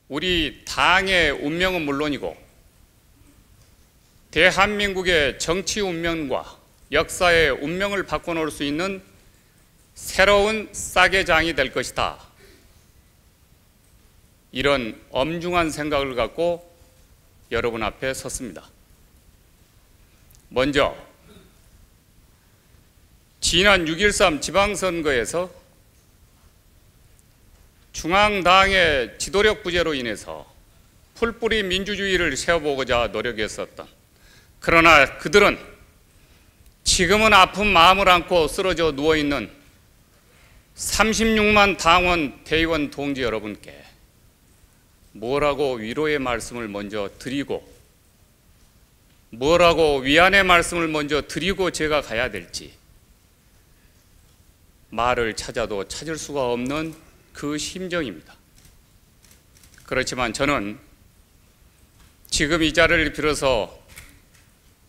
우리 당의 운명은 물론이고 대한민국의 정치 운명과 역사의 운명을 바꿔놓을 수 있는 새로운 싹의 장이 될 것이다. 이런 엄중한 생각을 갖고 여러분 앞에 섰습니다. 먼저 지난 6.13 지방선거에서 중앙당의 지도력 부재로 인해서 풀뿌리 민주주의를 세워보고자 노력했었던, 그러나 그들은 지금은 아픈 마음을 안고 쓰러져 누워있는 36만 당원 대의원 동지 여러분께 뭐라고 위로의 말씀을 먼저 드리고 뭐라고 위안의 말씀을 먼저 드리고 제가 가야 될지 말을 찾아도 찾을 수가 없는 그 심정입니다. 그렇지만 저는 지금 이 자리를 빌어서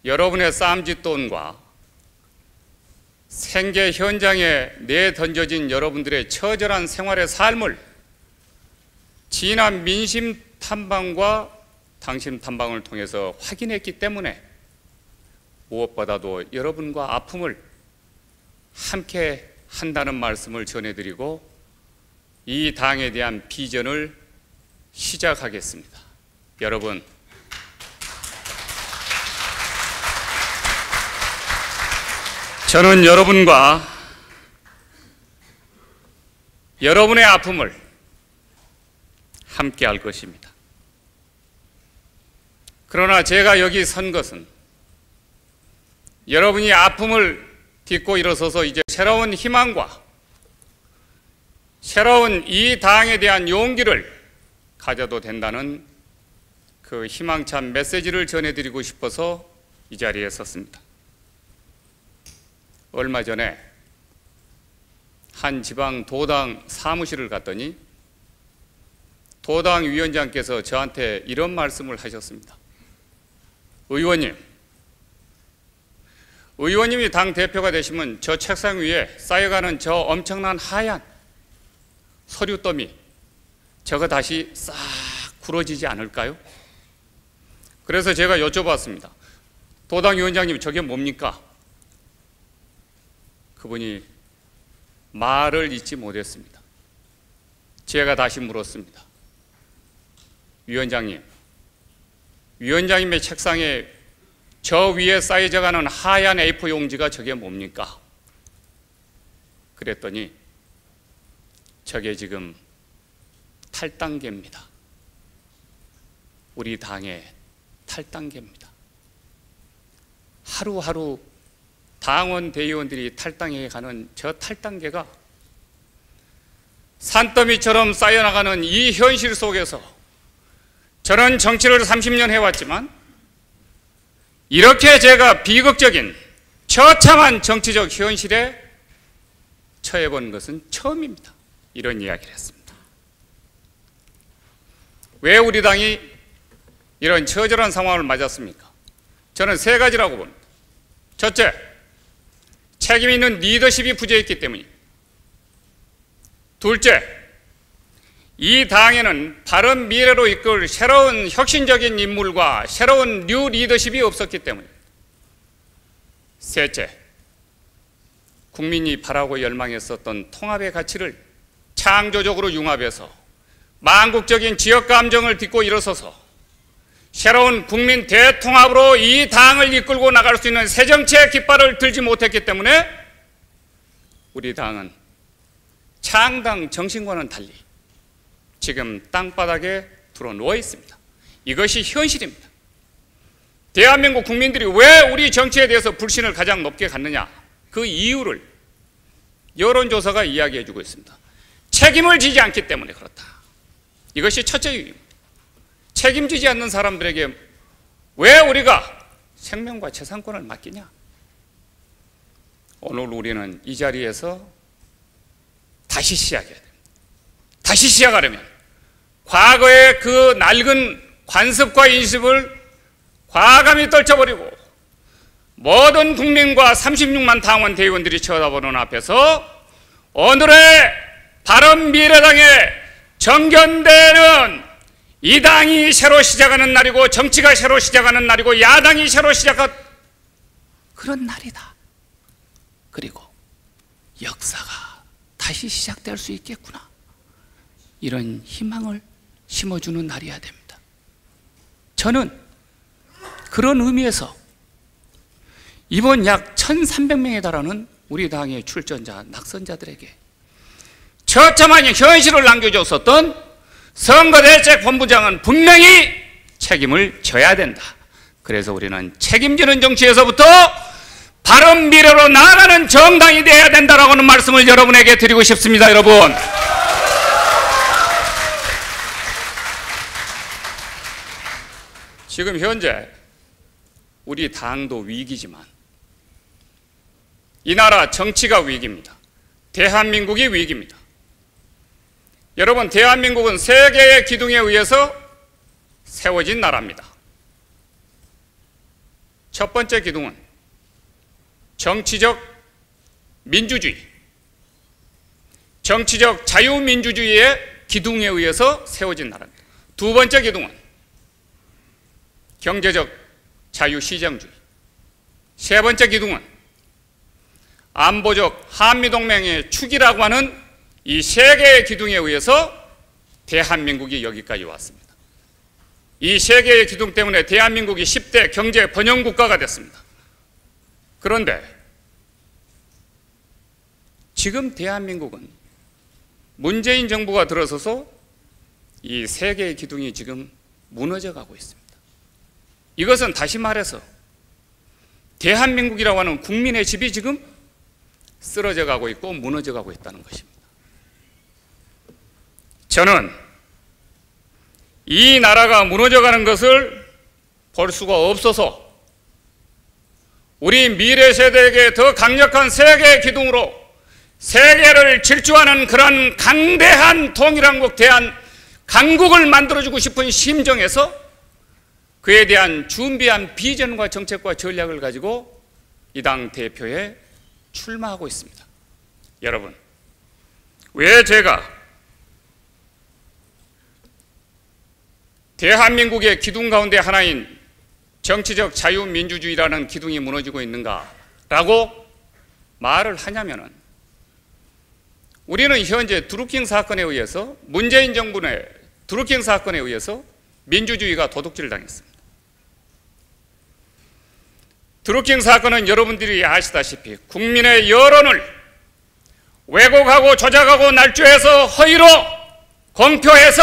여러분의 쌈짓돈과 생계 현장에 내던져진 여러분들의 처절한 생활의 삶을 지난 민심 탐방과 당심 탐방을 통해서 확인했기 때문에 무엇보다도 여러분과 아픔을 함께 한다는 말씀을 전해드리고 이 당에 대한 비전을 시작하겠습니다. 여러분, 저는 여러분과 여러분의 아픔을 함께 할 것입니다. 그러나 제가 여기 선 것은 여러분이 아픔을 딛고 일어서서 이제 새로운 희망과 새로운 이 당에 대한 용기를 가져도 된다는 그 희망찬 메시지를 전해드리고 싶어서 이 자리에 섰습니다. 얼마 전에 한 지방 도당 사무실을 갔더니 도당 위원장께서 저한테 이런 말씀을 하셨습니다. 의원님이 당 대표가 되시면 저 책상 위에 쌓여가는 저 엄청난 하얀 서류 더미 저거 다시 싹 굴어지지 않을까요? 그래서 제가 여쭤봤습니다. 도당 위원장님, 저게 뭡니까? 그분이 말을 잇지 못했습니다. 제가 다시 물었습니다. 위원장님의 책상에 저 위에 쌓여져가는 하얀 A4 용지가 저게 뭡니까? 그랬더니 저게 지금 탈당계입니다. 우리 당의 탈당계입니다. 하루하루 당원 대의원들이 탈당해 가는 저 탈당계가 산더미처럼 쌓여나가는 이 현실 속에서 저는 정치를 30년 해왔지만 이렇게 제가 비극적인 처참한 정치적 현실에 처해본 것은 처음입니다. 이런 이야기를 했습니다. 왜 우리 당이 이런 처절한 상황을 맞았습니까? 저는 세 가지라고 봅니다. 첫째, 책임 있는 리더십이 부재했기 때문입니다. 둘째, 이 당에는 바른 미래로 이끌 새로운 혁신적인 인물과 새로운 뉴 리더십이 없었기 때문입니다. 셋째, 국민이 바라고 열망했었던 통합의 가치를 창조적으로 융합해서 망국적인 지역 감정을 딛고 일어서서 새로운 국민 대통합으로 이 당을 이끌고 나갈 수 있는 새 정치의 깃발을 들지 못했기 때문에 우리 당은 창당 정신과는 달리 지금 땅바닥에 드러누워 있습니다. 이것이 현실입니다. 대한민국 국민들이 왜 우리 정치에 대해서 불신을 가장 높게 갖느냐, 그 이유를 여론조사가 이야기해주고 있습니다. 책임을 지지 않기 때문에 그렇다. 이것이 첫째 이유입니다. 책임지지 않는 사람들에게 왜 우리가 생명과 재산권을 맡기냐? 오늘 우리는 이 자리에서 다시 시작해야 됩니다. 다시 시작하려면 과거의 그 낡은 관습과 인습을 과감히 떨쳐버리고 모든 국민과 36만 당원 대의원들이 쳐다보는 앞에서 오늘의 바른미래당의 정견대는 이 당이 새로 시작하는 날이고 정치가 새로 시작하는 날이고 야당이 새로 시작한 그런 날이다. 그리고 역사가 다시 시작될 수 있겠구나. 이런 희망을 심어주는 날이어야 됩니다. 저는 그런 의미에서 이번 약 1,300명에 달하는 우리 당의 출전자, 낙선자들에게 처참한 현실을 남겨줬었던 선거대책본부장은 분명히 책임을 져야 된다. 그래서 우리는 책임지는 정치에서부터 바른 미래로 나아가는 정당이 되어야 된다라고 하는 말씀을 여러분에게 드리고 싶습니다. 여러분, 지금 현재 우리 당도 위기지만 이 나라 정치가 위기입니다. 대한민국이 위기입니다. 여러분, 대한민국은 세 개의 기둥에 의해서 세워진 나라입니다. 첫 번째 기둥은 정치적 민주주의, 정치적 자유민주주의의 기둥에 의해서 세워진 나라입니다. 두 번째 기둥은 경제적 자유시장주의, 세 번째 기둥은 안보적 한미동맹의 축이라고 하는 이 세 개의 기둥에 의해서 대한민국이 여기까지 왔습니다. 이 세 개의 기둥 때문에 대한민국이 10대 경제 번영국가가 됐습니다. 그런데 지금 대한민국은 문재인 정부가 들어서서 이 세 개의 기둥이 지금 무너져 가고 있습니다. 이것은 다시 말해서 대한민국이라고 하는 국민의 집이 지금 쓰러져 가고 있고 무너져 가고 있다는 것입니다. 저는 이 나라가 무너져가는 것을 볼 수가 없어서 우리 미래 세대에게 더 강력한 세계의 기둥으로 세계를 질주하는 그런 강대한 통일한국 대한 강국을 만들어주고 싶은 심정에서 그에 대한 준비한 비전과 정책과 전략을 가지고 이 당 대표에 출마하고 있습니다. 여러분, 왜 제가 대한민국의 기둥 가운데 하나인 정치적 자유민주주의라는 기둥이 무너지고 있는가라고 말을 하냐면은, 우리는 현재 드루킹 사건에 의해서, 문재인 정부의 드루킹 사건에 의해서 민주주의가 도둑질 당했습니다. 드루킹 사건은 여러분들이 아시다시피 국민의 여론을 왜곡하고 조작하고 날조해서 허위로 공표해서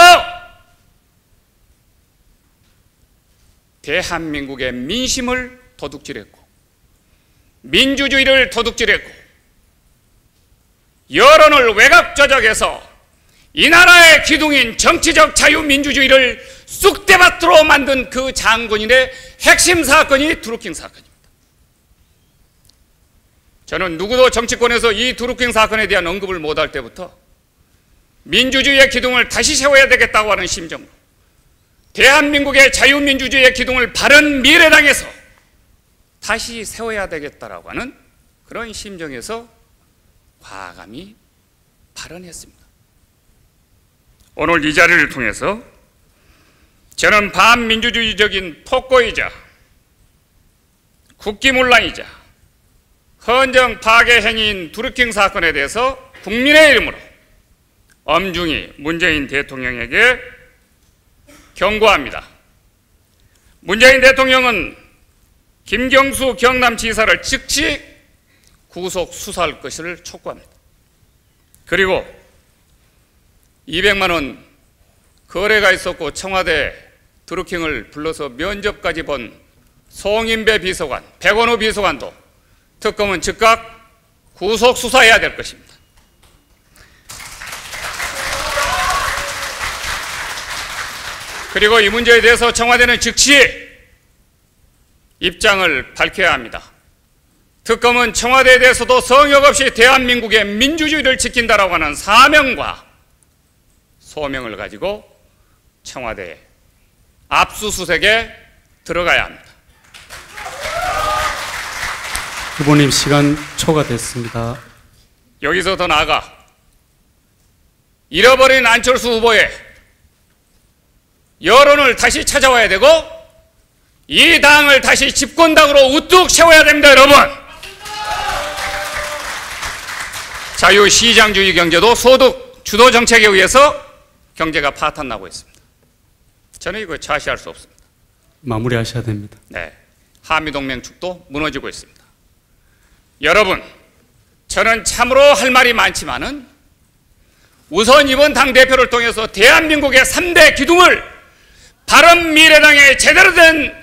대한민국의 민심을 도둑질했고 민주주의를 도둑질했고 여론을 왜곡 조작해서 이 나라의 기둥인 정치적 자유민주주의를 쑥대밭으로 만든 그 장군인의 핵심 사건이 드루킹 사건입니다. 저는 누구도 정치권에서 이 드루킹 사건에 대한 언급을 못할 때부터 민주주의의 기둥을 다시 세워야 되겠다고 하는 심정으로 대한민국의 자유민주주의의 기둥을 바른 미래당에서 다시 세워야 되겠다라고 하는 그런 심정에서 과감히 발언했습니다. 오늘 이 자리를 통해서 저는 반민주주의적인 폭거이자 국기문란이자 헌정 파괴 행위인 드루킹 사건에 대해서 국민의 이름으로 엄중히 문재인 대통령에게 경고합니다. 문재인 대통령은 김경수 경남지사를 즉시 구속 수사할 것을 촉구합니다. 그리고 200만 원 거래가 있었고 청와대 드루킹을 불러서 면접까지 본 송인배 비서관, 백원우 비서관도 특검은 즉각 구속 수사해야 될 것입니다. 그리고 이 문제에 대해서 청와대는 즉시 입장을 밝혀야 합니다. 특검은 청와대에 대해서도 성역 없이 대한민국의 민주주의를 지킨다라고 하는 사명과 소명을 가지고 청와대에 압수수색에 들어가야 합니다. 후보님 시간 초과됐습니다. 여기서 더 나아가 잃어버린 안철수 후보의 여론을 다시 찾아와야 되고 이 당을 다시 집권당으로 우뚝 세워야 됩니다. 여러분, 자유시장주의 경제도 소득 주도 정책에 의해서 경제가 파탄나고 있습니다. 저는 이거 좌시할 수 없습니다. 마무리하셔야 됩니다. 네, 한미동맹 축도 무너지고 있습니다. 여러분, 저는 참으로 할 말이 많지만은 우선 이번 당대표를 통해서 대한민국의 3대 기둥을 바른미래당의 제대로 된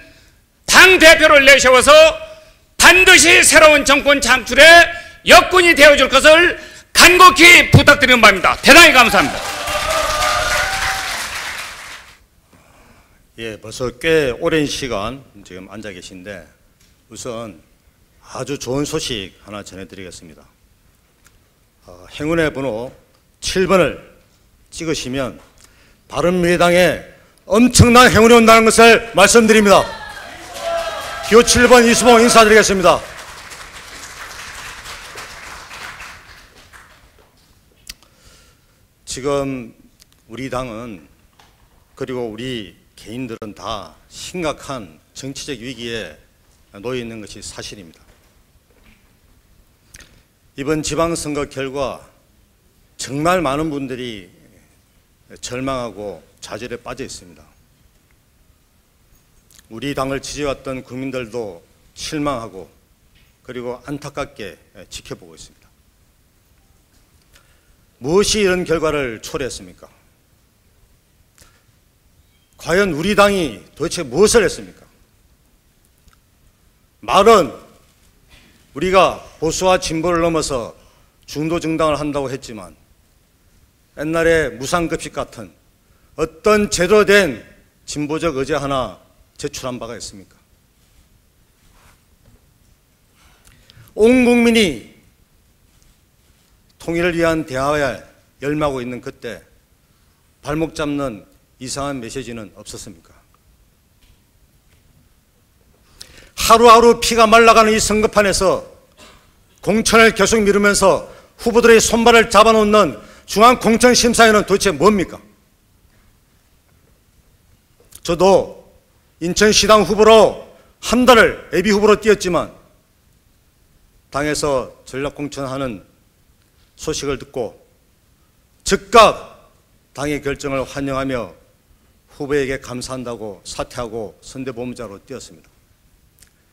당대표를 내세워서 반드시 새로운 정권 창출에 역군이 되어줄 것을 간곡히 부탁드리는 바입니다. 대단히 감사합니다. 예, 벌써 꽤 오랜 시간 지금 앉아 계신데 우선 아주 좋은 소식 하나 전해드리겠습니다. 행운의 번호 7번을 찍으시면 바른미래당에 엄청난 행운이 온다는 것을 말씀드립니다. 기호 7번 이수봉 인사드리겠습니다. 지금 우리 당은 그리고 우리 개인들은 다 심각한 정치적 위기에 놓여 있는 것이 사실입니다. 이번 지방선거 결과 정말 많은 분들이 절망하고 좌절에 빠져 있습니다. 우리 당을 지지해왔던 국민들도 실망하고 그리고 안타깝게 지켜보고 있습니다. 무엇이 이런 결과를 초래했습니까? 과연 우리 당이 도대체 무엇을 했습니까? 말은 우리가 보수와 진보를 넘어서 중도 정당을 한다고 했지만 옛날에 무상급식 같은 어떤 제대로 된 진보적 의제 하나 제출한 바가 있습니까? 온 국민이 통일을 위한 대화에 열망하고 있는 그때 발목 잡는 이상한 메시지는 없었습니까? 하루하루 피가 말라가는 이 선거판에서 공천을 계속 미루면서 후보들의 손발을 잡아놓는 중앙공천심사위는 도대체 뭡니까? 저도 인천시당 후보로 한 달을 예비후보로 뛰었지만 당에서 전략공천하는 소식을 듣고 즉각 당의 결정을 환영하며 후보에게 감사한다고 사퇴하고 선대본부장으로 뛰었습니다.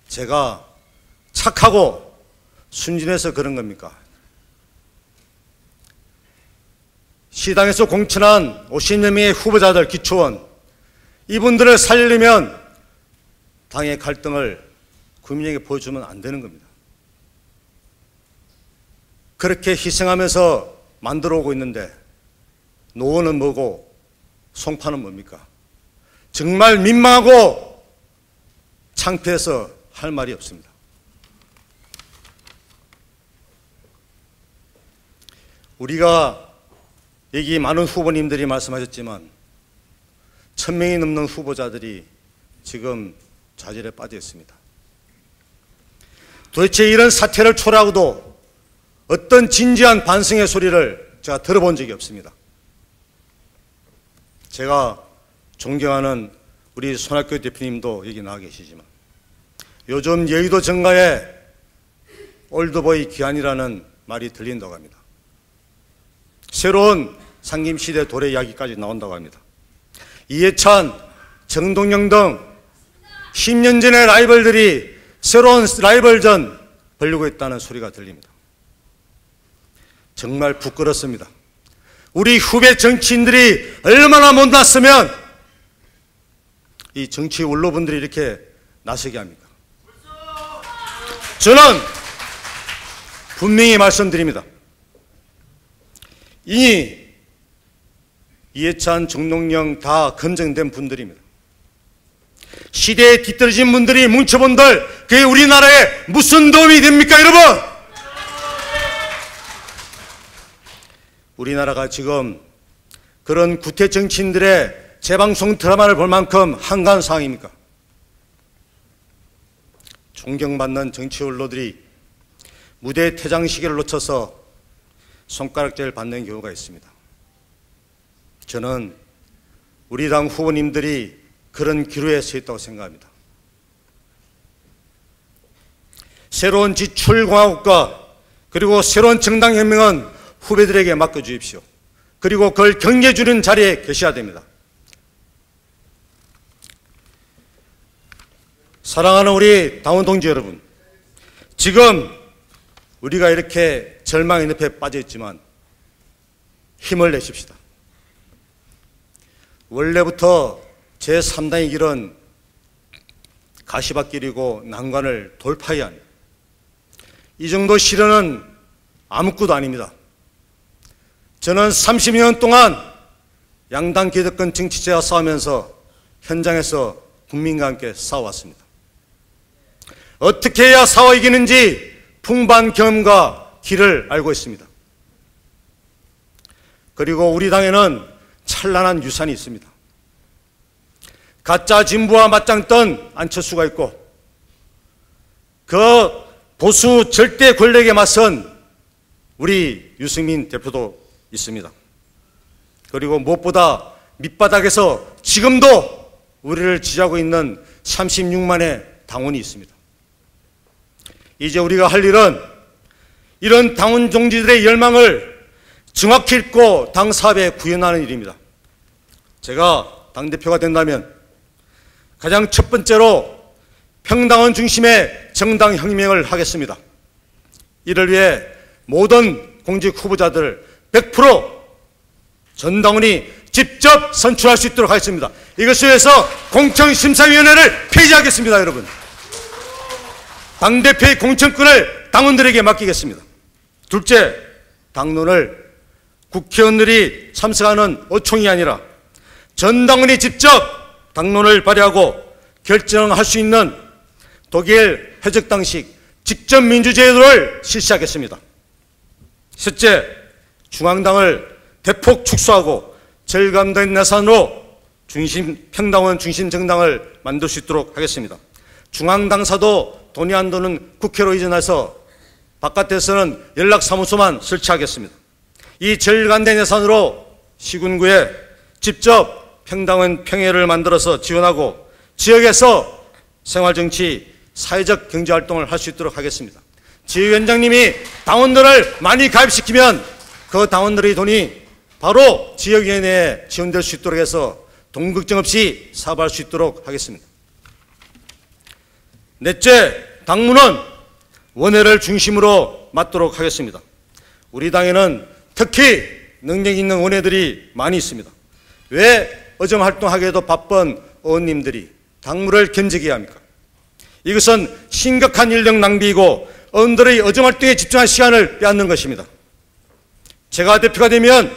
제가 착하고 순진해서 그런 겁니까? 시당에서 공천한 50여 명의 후보자들, 기초원, 이분들을 살리려면 당의 갈등을 국민에게 보여주면 안 되는 겁니다. 그렇게 희생하면서 만들어 오고 있는데 노원은 뭐고 송파는 뭡니까? 정말 민망하고 창피해서 할 말이 없습니다. 우리가 여기 많은 후보님들이 말씀하셨지만 1000명이 넘는 후보자들이 지금 좌절에 빠져 있습니다. 도대체 이런 사태를 초래하고도 어떤 진지한 반성의 소리를 제가 들어본 적이 없습니다. 제가 존경하는 우리 손학규 대표님도 여기 나와 계시지만 요즘 여의도 정가에 올드보이 귀환이라는 말이 들린다고 합니다. 새로운 상김시대 도래 이야기까지 나온다고 합니다. 이해찬, 정동영 등 10년 전의 라이벌들이 새로운 라이벌전 벌리고 있다는 소리가 들립니다. 정말 부끄럽습니다. 우리 후배 정치인들이 얼마나 못났으면 이 정치 원로분들이 이렇게 나서게 합니까? 저는 분명히 말씀드립니다. 이미 이해찬, 정동영 다 검증된 분들입니다. 시대에 뒤떨어진 분들이 뭉쳐본들 그게 우리나라에 무슨 도움이 됩니까, 여러분? 우리나라가 지금 그런 구태 정치인들의 재방송 드라마를 볼 만큼 한가한 상황입니까? 존경받는 정치 원로들이 무대 퇴장 시기를 놓쳐서 손가락질을 받는 경우가 있습니다. 저는 우리 당 후보님들이 그런 기로에 서 있다고 생각합니다. 새로운 지출공화국과 그리고 새로운 정당혁명은 후배들에게 맡겨주십시오. 그리고 그걸 경계해주는 자리에 계셔야 됩니다. 사랑하는 우리 당원 동지 여러분, 지금 우리가 이렇게 절망의 늪에 빠져 있지만 힘을 내십시다. 원래부터 제3당의 길은 가시밭길이고 난관을 돌파해야 합니다. 이 정도 시련은 아무것도 아닙니다. 저는 30년 동안 양당 기득권 정치제와 싸우면서 현장에서 국민과 함께 싸워왔습니다. 어떻게 해야 싸워 이기는지 풍부한 경험과 길을 알고 있습니다. 그리고 우리 당에는 찬란한 유산이 있습니다. 가짜 진보와 맞짱 뜬 안철수가 있고, 그 보수 절대 권력에 맞선 우리 유승민 대표도 있습니다. 그리고 무엇보다 밑바닥에서 지금도 우리를 지지하고 있는 36만의 당원이 있습니다. 이제 우리가 할 일은 이런 당원 동지들의 열망을 정확히 읽고 당 사업에 구현하는 일입니다. 제가 당대표가 된다면 가장 첫 번째로 평당원 중심의 정당 혁명을 하겠습니다. 이를 위해 모든 공직 후보자들 100% 전당원이 직접 선출할 수 있도록 하겠습니다. 이것을 위해서 공천심사위원회를 폐지하겠습니다, 여러분. 당대표의 공천권을 당원들에게 맡기겠습니다. 둘째, 당론을 국회의원들이 참석하는 의총이 아니라 전당원이 직접 당론을 발의하고 결정할 수 있는 독일 해적당식 직접민주제도를 실시하겠습니다. 셋째, 중앙당을 대폭 축소하고 절감된 예산으로 평당원 중심 정당을 만들 수 있도록 하겠습니다. 중앙당사도 돈이 안 드는 국회로 이전해서 바깥에서는 연락사무소만 설치하겠습니다. 이 절감된 예산으로 시군구에 직접 평당원 평회를 만들어서 지원하고 지역에서 생활정치, 사회적 경제활동을 할 수 있도록 하겠습니다. 지역위원장님이 당원들을 많이 가입시키면 그 당원들의 돈이 바로 지역위원회에 지원될 수 있도록 해서 돈 걱정 없이 사업할 수 있도록 하겠습니다. 넷째, 당무는 원외를 중심으로 맡도록 하겠습니다. 우리 당에는 특히 능력 있는 원외들이 많이 있습니다. 왜 의정활동하기에도 바쁜 의원님들이 당무를 견제해야 합니까? 이것은 심각한 인력 낭비이고 의원들의 의정활동에 집중할 시간을 빼앗는 것입니다. 제가 대표가 되면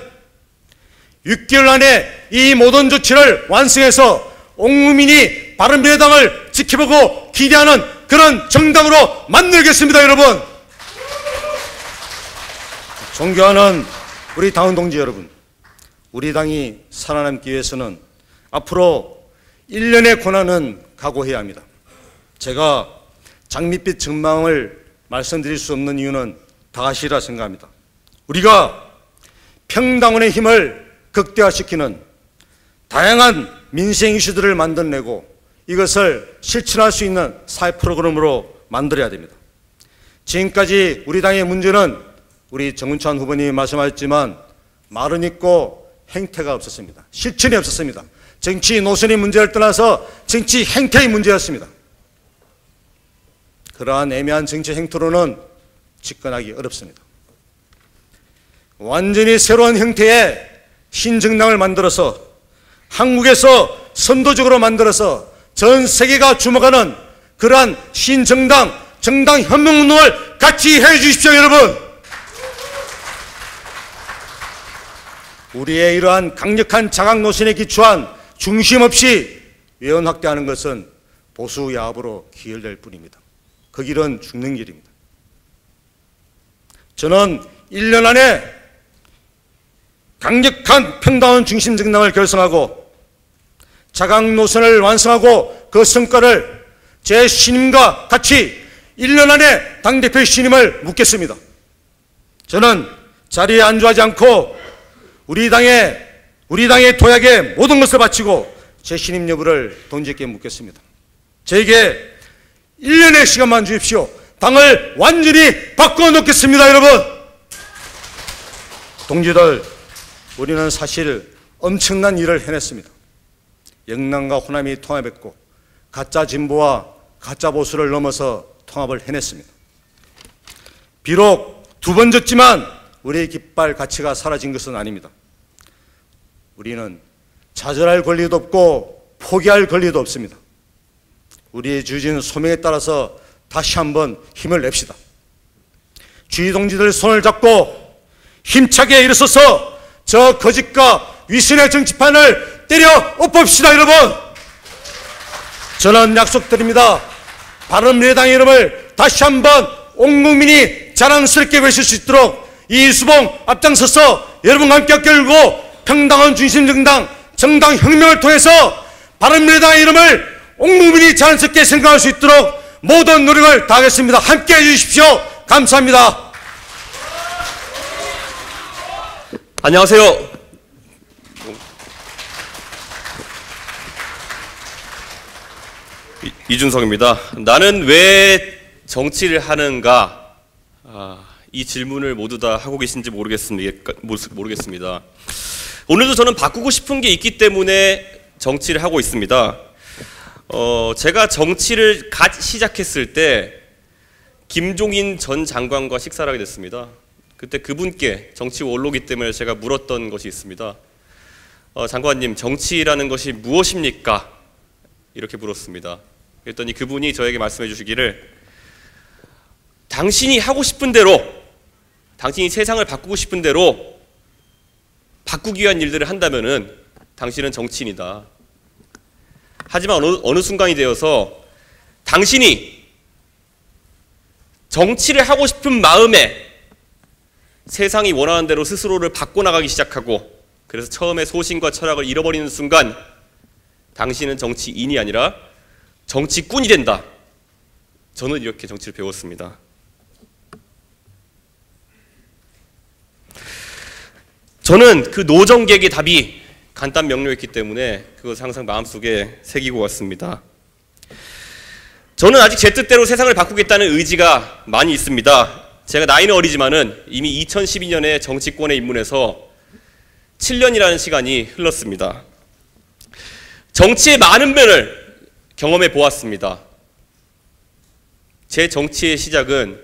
6개월 안에 이 모든 조치를 완성해서 온 국민이 바른미래당을 지켜보고 기대하는 그런 정당으로 만들겠습니다, 여러분. 존경하는 우리 당원 동지 여러분, 우리 당이 살아남기 위해서는 앞으로 1년의 고난은 각오해야 합니다. 제가 장밋빛 전망을 말씀드릴 수 없는 이유는 다 아시리라 생각합니다. 우리가 평당원의 힘을 극대화시키는 다양한 민생 이슈들을 만들어내고 이것을 실천할 수 있는 사회 프로그램으로 만들어야 됩니다. 지금까지 우리 당의 문제는 우리 정운찬 후보님이 말씀하셨지만 말은 있고 행태가 없었습니다. 실천이 없었습니다. 정치 노선의 문제를 떠나서 정치 행태의 문제였습니다. 그러한 애매한 정치 행태로는 집권하기 어렵습니다. 완전히 새로운 형태의 신정당을 만들어서 한국에서 선도적으로 만들어서 전 세계가 주목하는 그러한 신정당, 정당 혁명운동을 같이 해 주십시오, 여러분. 우리의 이러한 강력한 자각 노선에 기초한 중심 없이 외연 확대하는 것은 보수 야합으로 기혈될 뿐입니다. 그 길은 죽는 길입니다. 저는 1년 안에 강력한 평당원 중심 정당을 결성하고 자각 노선을 완성하고 그 성과를 제 신임과 같이 1년 안에 당대표의 신임을 묻겠습니다. 저는 자리에 안주하지 않고 우리 당의 도약에 모든 것을 바치고 제 신임 여부를 동지에게 묻겠습니다. 저에게 1년의 시간만 주십시오. 당을 완전히 바꿔놓겠습니다, 여러분. 동지들, 우리는 사실 엄청난 일을 해냈습니다. 영남과 호남이 통합했고 가짜 진보와 가짜 보수를 넘어서 통합을 해냈습니다. 비록 2번 졌지만 우리의 깃발 가치가 사라진 것은 아닙니다. 우리는 좌절할 권리도 없고 포기할 권리도 없습니다. 우리의 주어진 소명에 따라서 다시 한번 힘을 냅시다. 주위 동지들 손을 잡고 힘차게 일어서서 저 거짓과 위선의 정치판을 때려 엎읍시다, 여러분. 저는 약속드립니다. 바른미래당 이름을 다시 한번 온 국민이 자랑스럽게 외칠 수 있도록 이수봉 앞장서서 여러분과 함께 끌고 평당한 중심정당 정당혁명을 통해서 바른미래당 이름을 온 국민이 자연스럽게 생각할 수 있도록 모든 노력을 다하겠습니다. 함께해 주십시오. 감사합니다. 안녕하세요. 이준석입니다. 나는 왜 정치를 하는가? 이 질문을 모두 다 하고 계신지 모르겠습니다. 오늘도 저는 바꾸고 싶은 게 있기 때문에 정치를 하고 있습니다. 제가 정치를 갓 시작했을 때 김종인 전 장관과 식사를 하게 됐습니다. 그때 그분께 정치 원로기 때문에 제가 물었던 것이 있습니다. 장관님, 정치라는 것이 무엇입니까? 이렇게 물었습니다. 그랬더니 그분이 저에게 말씀해 주시기를, 당신이 하고 싶은 대로, 당신이 세상을 바꾸고 싶은 대로 바꾸기 위한 일들을 한다면은 당신은 정치인이다. 하지만 어느 순간이 되어서 당신이 정치를 하고 싶은 마음에 세상이 원하는 대로 스스로를 바꿔나가기 시작하고, 그래서 처음에 소신과 철학을 잃어버리는 순간 당신은 정치인이 아니라 정치꾼이 된다. 저는 이렇게 정치를 배웠습니다. 저는 그 노정객의 답이 간단 명료했기 때문에 그것을 항상 마음속에 새기고 왔습니다. 저는 아직 제 뜻대로 세상을 바꾸겠다는 의지가 많이 있습니다. 제가 나이는 어리지만은 이미 2012년에 정치권에 입문해서 7년이라는 시간이 흘렀습니다. 정치의 많은 면을 경험해 보았습니다. 제 정치의 시작은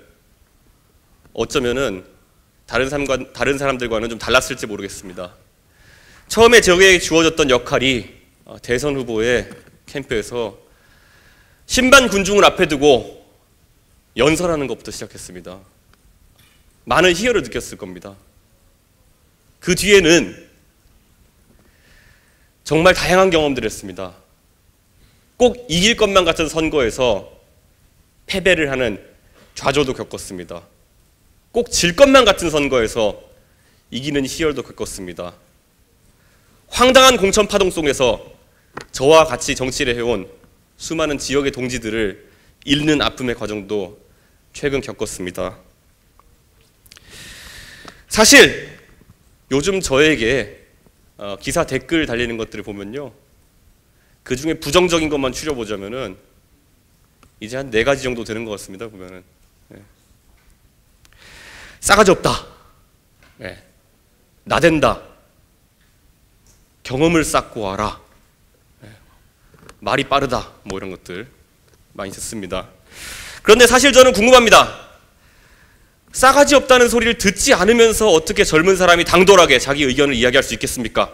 어쩌면은 다른 사람들과는 좀 달랐을지 모르겠습니다. 처음에 저에게 주어졌던 역할이 대선 후보의 캠프에서 신반 군중을 앞에 두고 연설하는 것부터 시작했습니다. 많은 희열을 느꼈을 겁니다. 그 뒤에는 정말 다양한 경험들을 했습니다. 꼭 이길 것만 같은 선거에서 패배를 하는 좌절도 겪었습니다. 꼭 질 것만 같은 선거에서 이기는 희열도 겪었습니다. 황당한 공천 파동 속에서 저와 같이 정치를 해온 수많은 지역의 동지들을 잃는 아픔의 과정도 최근 겪었습니다. 사실 요즘 저에게 기사 댓글 달리는 것들을 보면요, 그 중에 부정적인 것만 추려보자면은 이제 한 4가지 정도 되는 것 같습니다. 보면은 싸가지 없다, 나댄다, 경험을 쌓고 와라, 말이 빠르다, 뭐 이런 것들 많이 듣습니다. 그런데 사실 저는 궁금합니다. 싸가지 없다는 소리를 듣지 않으면서 어떻게 젊은 사람이 당돌하게 자기 의견을 이야기할 수 있겠습니까?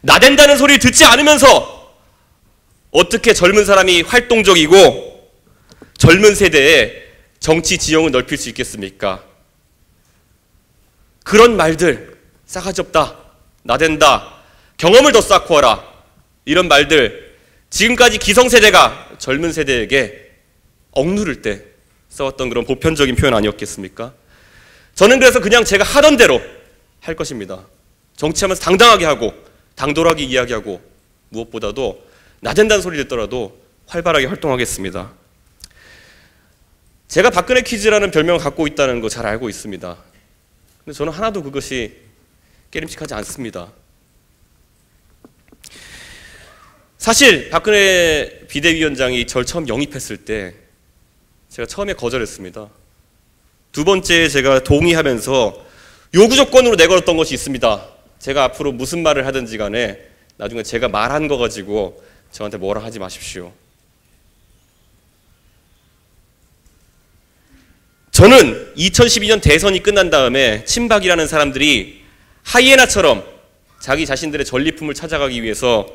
나댄다는 소리를 듣지 않으면서 어떻게 젊은 사람이 활동적이고 젊은 세대에 정치 지형을 넓힐 수 있겠습니까? 그런 말들, 싸가지 없다, 나댄다, 경험을 더 쌓고 와라, 이런 말들 지금까지 기성세대가 젊은 세대에게 억누를 때 써왔던 그런 보편적인 표현 아니었겠습니까? 저는 그래서 그냥 제가 하던 대로 할 것입니다. 정치하면서 당당하게 하고 당돌하게 이야기하고 무엇보다도 나댄다는 소리 듣더라도 활발하게 활동하겠습니다. 제가 박근혜 퀴즈라는 별명을 갖고 있다는 거 잘 알고 있습니다. 근데 저는 하나도 그것이 깨림칙하지 않습니다. 사실 박근혜 비대위원장이 저를 처음 영입했을 때 제가 처음에 거절했습니다. 두 번째 제가 동의하면서 요구 조건으로 내걸었던 것이 있습니다. 제가 앞으로 무슨 말을 하든지 간에 나중에 제가 말한 거 가지고 저한테 뭐라 하지 마십시오. 저는 2012년 대선이 끝난 다음에 친박이라는 사람들이 하이에나처럼 자기 자신들의 전리품을 찾아가기 위해서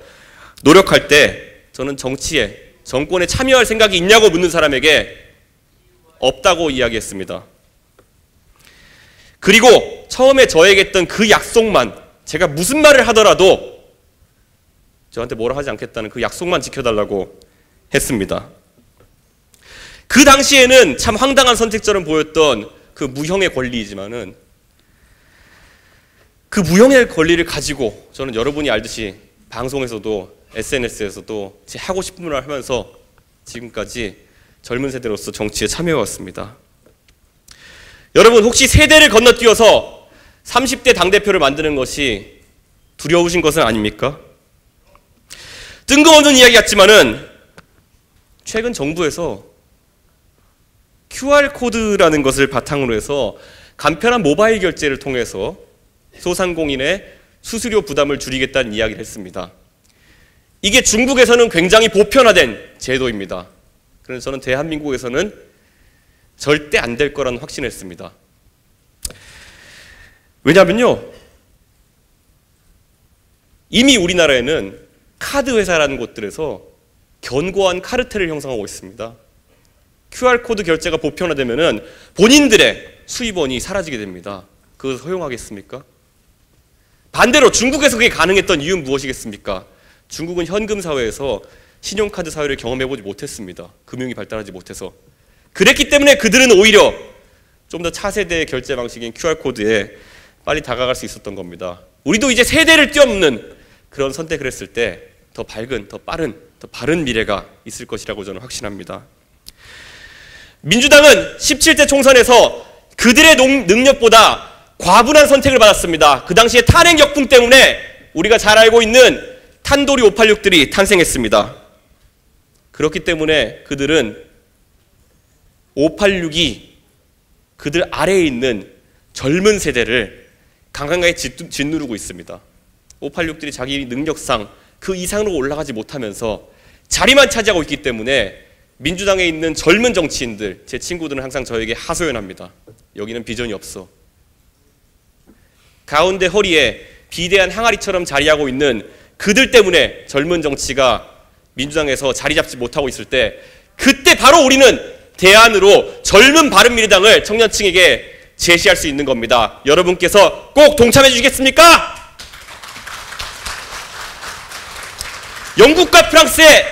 노력할 때 저는 정치에, 정권에 참여할 생각이 있냐고 묻는 사람에게 없다고 이야기했습니다. 그리고 처음에 저에게 했던 그 약속만, 제가 무슨 말을 하더라도 저한테 뭐라 하지 않겠다는 그 약속만 지켜달라고 했습니다. 그 당시에는 참 황당한 선택처럼 보였던 그 무형의 권리이지만은 그 무형의 권리를 가지고 저는 여러분이 알듯이 방송에서도 SNS에서도 제 하고 싶은 말을 하면서 지금까지 젊은 세대로서 정치에 참여해왔습니다. 여러분, 혹시 세대를 건너뛰어서 30대 당대표를 만드는 것이 두려우신 것은 아닙니까? 뜬금없는 이야기 같지만은 최근 정부에서 QR코드라는 것을 바탕으로 해서 간편한 모바일 결제를 통해서 소상공인의 수수료 부담을 줄이겠다는 이야기를 했습니다. 이게 중국에서는 굉장히 보편화된 제도입니다. 그래서 저는 대한민국에서는 절대 안 될 거라는 확신을 했습니다. 왜냐하면요, 이미 우리나라에는 카드 회사라는 곳들에서 견고한 카르텔을 형성하고 있습니다. QR코드 결제가 보편화되면은 본인들의 수입원이 사라지게 됩니다. 그것을 허용하겠습니까? 반대로 중국에서 그게 가능했던 이유는 무엇이겠습니까? 중국은 현금 사회에서 신용카드 사회를 경험해보지 못했습니다. 금융이 발달하지 못해서. 그랬기 때문에 그들은 오히려 좀 더 차세대의 결제 방식인 QR코드에 빨리 다가갈 수 있었던 겁니다. 우리도 이제 세대를 뛰어넘는 그런 선택을 했을 때 더 밝은, 더 빠른, 더 바른 미래가 있을 것이라고 저는 확신합니다. 민주당은 17대 총선에서 그들의 능력보다 과분한 선택을 받았습니다. 그 당시에 탄핵 역풍 때문에 우리가 잘 알고 있는 탄도리 586들이 탄생했습니다. 그렇기 때문에 그들은 586이 그들 아래에 있는 젊은 세대를 강하게 짓누르고 있습니다. 586들이 자기 능력상 그 이상으로 올라가지 못하면서 자리만 차지하고 있기 때문에 민주당에 있는 젊은 정치인들, 제 친구들은 항상 저에게 하소연합니다. 여기는 비전이 없어. 가운데 허리에 비대한 항아리처럼 자리하고 있는 그들 때문에 젊은 정치가 민주당에서 자리 잡지 못하고 있을 때, 그때 바로 우리는 대안으로 젊은 바른미래당을 청년층에게 제시할 수 있는 겁니다. 여러분께서 꼭 동참해 주시겠습니까? 영국과 프랑스에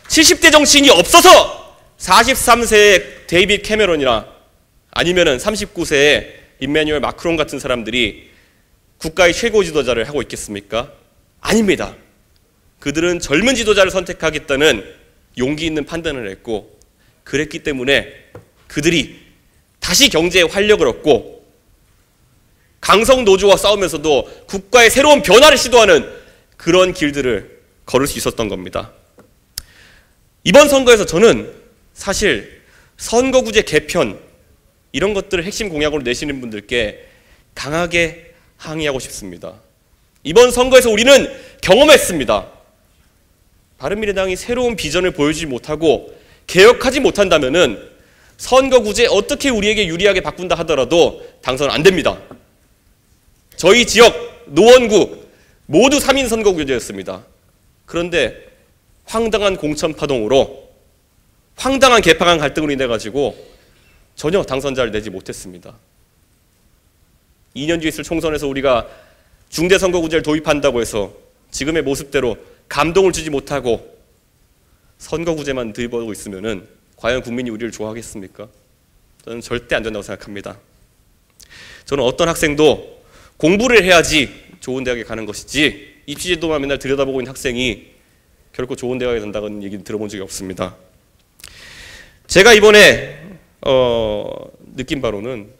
70대 정치인이 없어서 43세의 데이빗 캐메론이나 아니면은 39세의 임마뉴엘 마크롱 같은 사람들이 국가의 최고 지도자를 하고 있겠습니까? 아닙니다. 그들은 젊은 지도자를 선택하겠다는 용기 있는 판단을 했고, 그랬기 때문에 그들이 다시 경제에 활력을 얻고 강성 노조와 싸우면서도 국가의 새로운 변화를 시도하는 그런 길들을 걸을 수 있었던 겁니다. 이번 선거에서 저는 사실 선거구제 개편 이런 것들을 핵심 공약으로 내시는 분들께 강하게 항의하고 싶습니다. 이번 선거에서 우리는 경험했습니다. 바른미래당이 새로운 비전을 보여주지 못하고 개혁하지 못한다면은 선거구제 어떻게 우리에게 유리하게 바꾼다 하더라도 당선 안 됩니다. 저희 지역 노원구 모두 3인 선거구제였습니다. 그런데 황당한 공천파동으로, 황당한 개파간 갈등으로 인해 가지고 전혀 당선자를 내지 못했습니다. 2년 뒤에 있을 총선에서 우리가 중대선거구제를 도입한다고 해서 지금의 모습대로 감동을 주지 못하고 선거구제만 들이보고 있으면은 과연 국민이 우리를 좋아하겠습니까? 저는 절대 안 된다고 생각합니다. 저는 어떤 학생도 공부를 해야지 좋은 대학에 가는 것이지 입시제도만 맨날 들여다보고 있는 학생이 결코 좋은 대학에 간다는 얘기는 들어본 적이 없습니다. 제가 이번에 느낀 바로는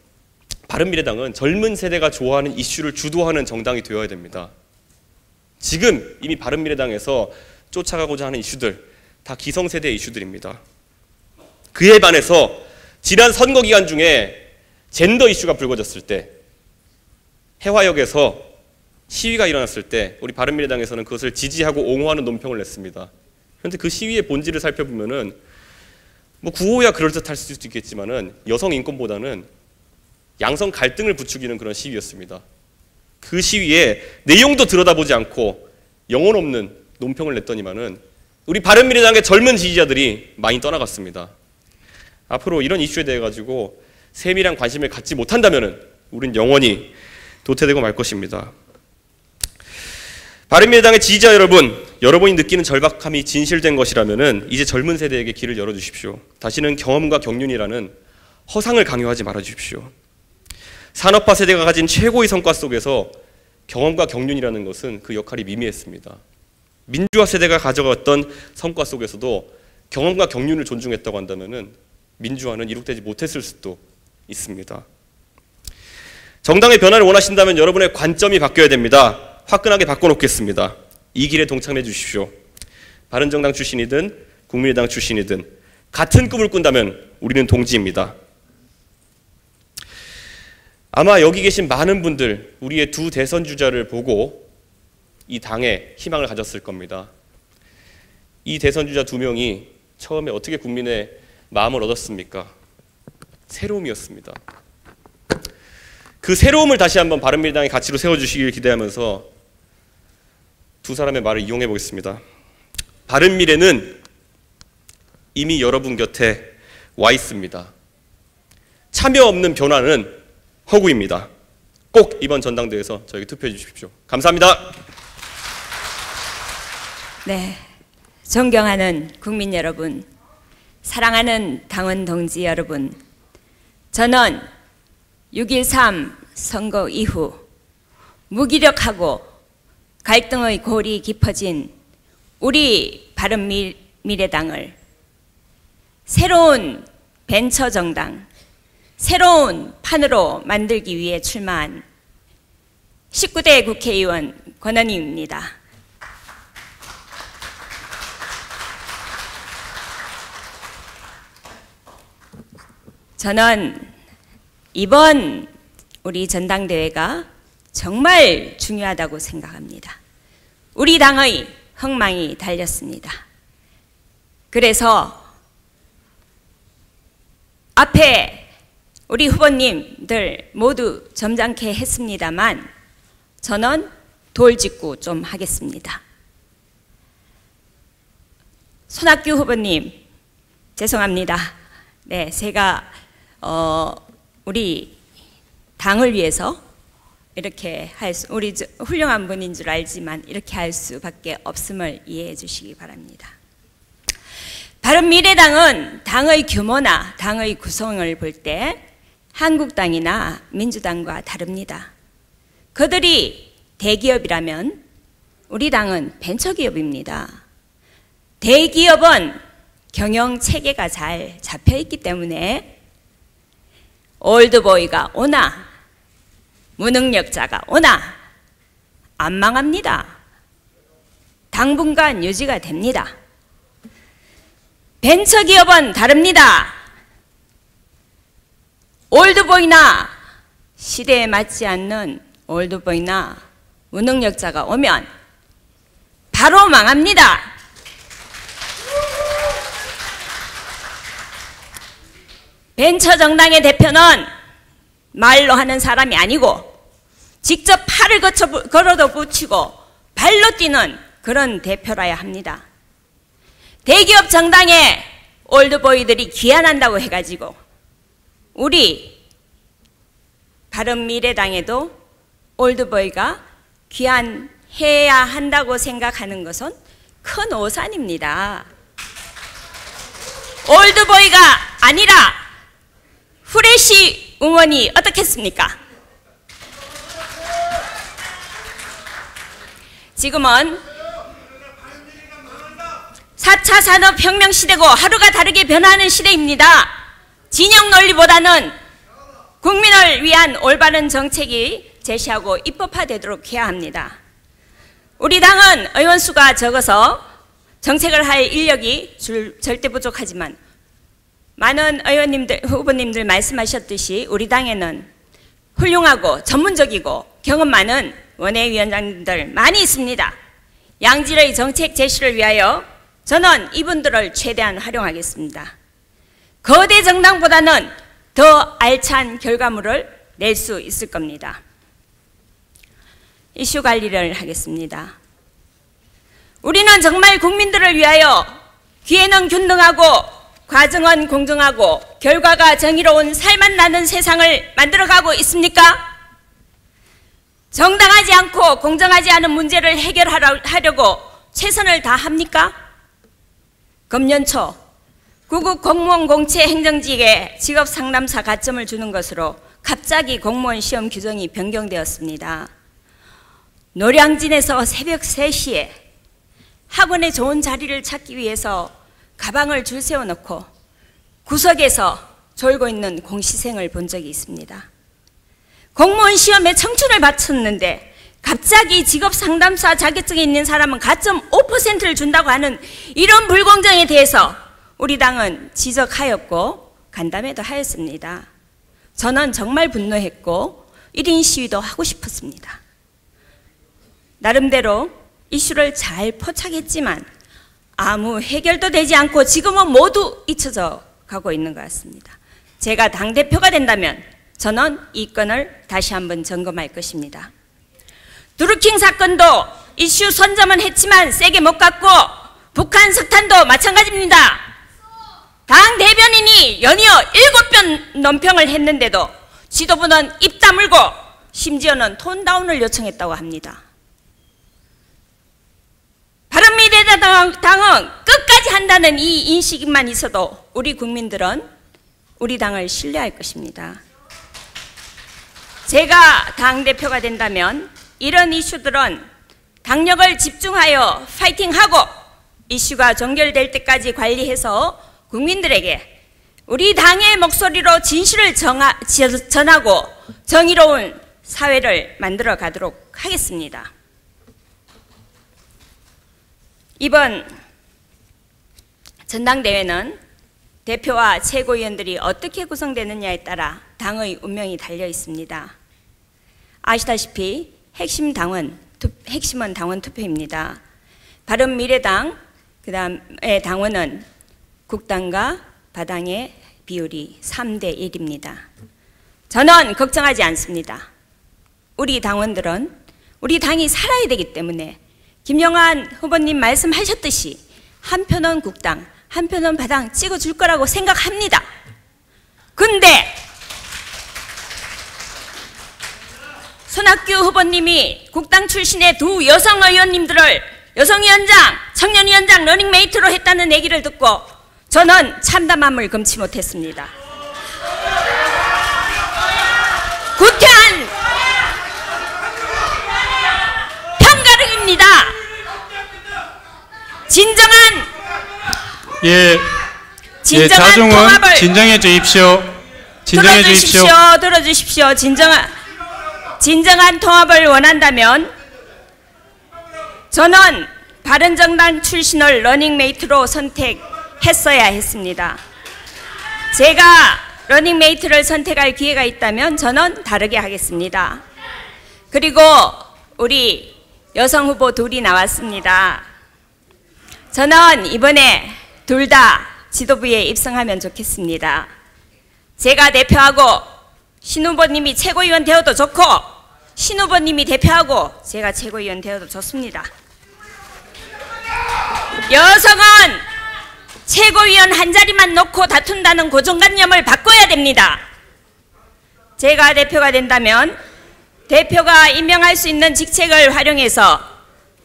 바른미래당은 젊은 세대가 좋아하는 이슈를 주도하는 정당이 되어야 됩니다. 지금 이미 바른미래당에서 쫓아가고자 하는 이슈들 다 기성세대의 이슈들입니다. 그에 반해서 지난 선거 기간 중에 젠더 이슈가 불거졌을 때, 해화역에서 시위가 일어났을 때 우리 바른미래당에서는 그것을 지지하고 옹호하는 논평을 냈습니다. 그런데 그 시위의 본질을 살펴보면은 뭐 구호야 그럴듯할 수도 있겠지만은 여성 인권보다는 양성 갈등을 부추기는 그런 시위였습니다. 그 시위에 내용도 들여다보지 않고 영혼 없는 논평을 냈더니만은 우리 바른미래당의 젊은 지지자들이 많이 떠나갔습니다. 앞으로 이런 이슈에 대해 가지고 세밀한 관심을 갖지 못한다면은 우린 영원히 도태되고 말 것입니다. 바른미래당의 지지자 여러분, 여러분이 느끼는 절박함이 진실된 것이라면은 이제 젊은 세대에게 길을 열어주십시오. 다시는 경험과 경륜이라는 허상을 강요하지 말아주십시오. 산업화 세대가 가진 최고의 성과 속에서 경험과 경륜이라는 것은 그 역할이 미미했습니다. 민주화 세대가 가져갔던 성과 속에서도 경험과 경륜을 존중했다고 한다면은 민주화는 이룩되지 못했을 수도 있습니다. 정당의 변화를 원하신다면 여러분의 관점이 바뀌어야 됩니다. 화끈하게 바꿔놓겠습니다. 이 길에 동참해 주십시오. 바른정당 출신이든 국민의당 출신이든 같은 꿈을 꾼다면 우리는 동지입니다. 아마 여기 계신 많은 분들 우리의 두 대선 주자를 보고 이 당에 희망을 가졌을 겁니다. 이 대선 주자 두 명이 처음에 어떻게 국민의 마음을 얻었습니까? 새로움이었습니다. 그 새로움을 다시 한번 바른미래당의 가치로 세워주시길 기대하면서 두 사람의 말을 이용해 보겠습니다. 바른미래는 이미 여러분 곁에 와 있습니다. 참여 없는 변화는 허구입니다. 꼭 이번 전당대회에서 저에게 투표해 주십시오. 감사합니다. 네, 존경하는 국민 여러분, 사랑하는 당원 동지 여러분, 저는 6.13 선거 이후 무기력하고 갈등의 골이 깊어진 우리 바른미래당을 새로운 벤처정당, 새로운 판으로 만들기 위해 출마한 19대 국회의원 권은희입니다. 저는 이번 우리 전당대회가 정말 중요하다고 생각합니다. 우리 당의 흥망이 달렸습니다. 그래서 앞에 우리 후보님들 모두 점잖게 했습니다만 저는 돌직구 좀 하겠습니다. 손학규 후보님 죄송합니다. 네, 제가 우리 당을 위해서 이렇게 우리 훌륭한 분인 줄 알지만 이렇게 할 수밖에 없음을 이해해 주시기 바랍니다. 바른미래당은 당의 규모나 당의 구성을 볼 때 한국당이나 민주당과 다릅니다. 그들이 대기업이라면 우리 당은 벤처기업입니다. 대기업은 경영체계가 잘 잡혀있기 때문에 올드보이가 오나 무능력자가 오나 안 망합니다. 당분간 유지가 됩니다. 벤처기업은 다릅니다. 올드보이나 시대에 맞지 않는 올드보이나 무능력자가 오면 바로 망합니다. 벤처정당의 대표는 말로 하는 사람이 아니고 직접 팔을 걸어도 붙이고 발로 뛰는 그런 대표라야 합니다. 대기업 정당에 올드보이들이 귀환한다고 해가지고 우리 바른미래당에도 올드보이가 귀환해야 한다고 생각하는 것은 큰 오산입니다. 올드보이가 아니라 후레쉬 응원이 어떻겠습니까? 지금은 4차 산업혁명 시대고 하루가 다르게 변화하는 시대입니다. 진영 논리보다는 국민을 위한 올바른 정책이 제시하고 입법화되도록 해야 합니다. 우리 당은 의원 수가 적어서 정책을 할 인력이 절대 부족하지만 많은 의원님들, 후보님들 말씀하셨듯이 우리 당에는 훌륭하고 전문적이고 경험 많은 원외위원장님들 많이 있습니다. 양질의 정책 제시를 위하여 저는 이분들을 최대한 활용하겠습니다. 거대 정당보다는 더 알찬 결과물을 낼 수 있을 겁니다. 이슈 관리를 하겠습니다. 우리는 정말 국민들을 위하여 기회는 균등하고 과정은 공정하고 결과가 정의로운 살맛 나는 세상을 만들어가고 있습니까? 정당하지 않고 공정하지 않은 문제를 해결하려고 최선을 다합니까? 금년 초 구급 공무원 공채 행정직에 직업상담사 가점을 주는 것으로 갑자기 공무원 시험 규정이 변경되었습니다. 노량진에서 새벽 3시에 학원에 좋은 자리를 찾기 위해서 가방을 줄 세워놓고 구석에서 졸고 있는 공시생을 본 적이 있습니다. 공무원 시험에 청춘을 바쳤는데 갑자기 직업상담사 자격증이 있는 사람은 가점 5%를 준다고 하는 이런 불공정에 대해서 우리 당은 지적하였고 간담회도 하였습니다. 저는 정말 분노했고 1인 시위도 하고 싶었습니다. 나름대로 이슈를 잘 포착했지만 아무 해결도 되지 않고 지금은 모두 잊혀져 가고 있는 것 같습니다. 제가 당대표가 된다면 저는 이 건을 다시 한번 점검할 것입니다. 드루킹 사건도 이슈 선점은 했지만 세게 못 갔고 북한 석탄도 마찬가지입니다. 당 대변인이 연이어 7번 논평을 했는데도 지도부는 입 다물고 심지어는 톤다운을 요청했다고 합니다. 바른미래당은 끝까지 한다는 이 인식만 있어도 우리 국민들은 우리 당을 신뢰할 것입니다. 제가 당대표가 된다면 이런 이슈들은 당력을 집중하여 파이팅하고 이슈가 종결될 때까지 관리해서 국민들에게 우리 당의 목소리로 진실을 전하고 정의로운 사회를 만들어 가도록 하겠습니다. 이번 전당대회는 대표와 최고위원들이 어떻게 구성되느냐에 따라 당의 운명이 달려 있습니다. 아시다시피 핵심은 당원 투표입니다. 바른미래당 그다음에 당원은 국당과 바당의 비율이 3대 1입니다. 저는 걱정하지 않습니다. 우리 당원들은 우리 당이 살아야 되기 때문에 김영환 후보님 말씀하셨듯이 한 표는 국당, 한 표는 바당 찍어줄 거라고 생각합니다. 근데 손학규 후보님이 국당 출신의 두 여성 의원님들을 여성위원장, 청년위원장 러닝메이트로 했다는 얘기를 듣고 저는 참담함을 금치 못했습니다. 구태한 편가름입니다. 진정한 자중은 통합을 진정해 주십시오. 들어주십시오. 진정한 통합을 원한다면 저는 바른정당 출신을 러닝메이트로 선택했어야 했습니다. 제가 러닝메이트를 선택할 기회가 있다면 저는 다르게 하겠습니다. 그리고 우리 여성 후보 둘이 나왔습니다. 저는 이번에 둘 다 지도부에 입성하면 좋겠습니다. 제가 대표하고 신 후보님이 최고위원 되어도 좋고 신 후보님이 대표하고 제가 최고위원 되어도 좋습니다. 여성은 최고위원 한 자리만 놓고 다툰다는 고정관념을 바꿔야 됩니다. 제가 대표가 된다면 대표가 임명할 수 있는 직책을 활용해서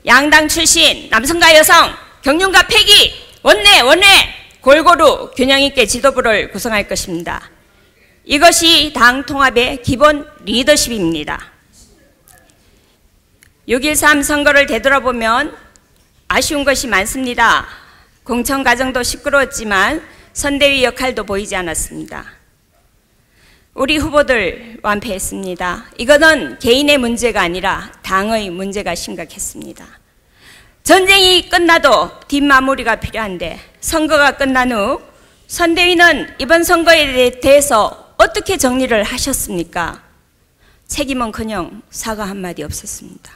양당 출신 남성과 여성, 경륜과 패기, 원내 골고루 균형 있게 지도부를 구성할 것입니다. 이것이 당 통합의 기본 리더십입니다. 6.13 선거를 되돌아보면 아쉬운 것이 많습니다. 공천 과정도 시끄러웠지만 선대위 역할도 보이지 않았습니다. 우리 후보들 완패했습니다. 이거는 개인의 문제가 아니라 당의 문제가 심각했습니다. 전쟁이 끝나도 뒷마무리가 필요한데 선거가 끝난 후 선대위는 이번 선거에 대해서 어떻게 정리를 하셨습니까? 책임은커녕 사과 한마디 없었습니다.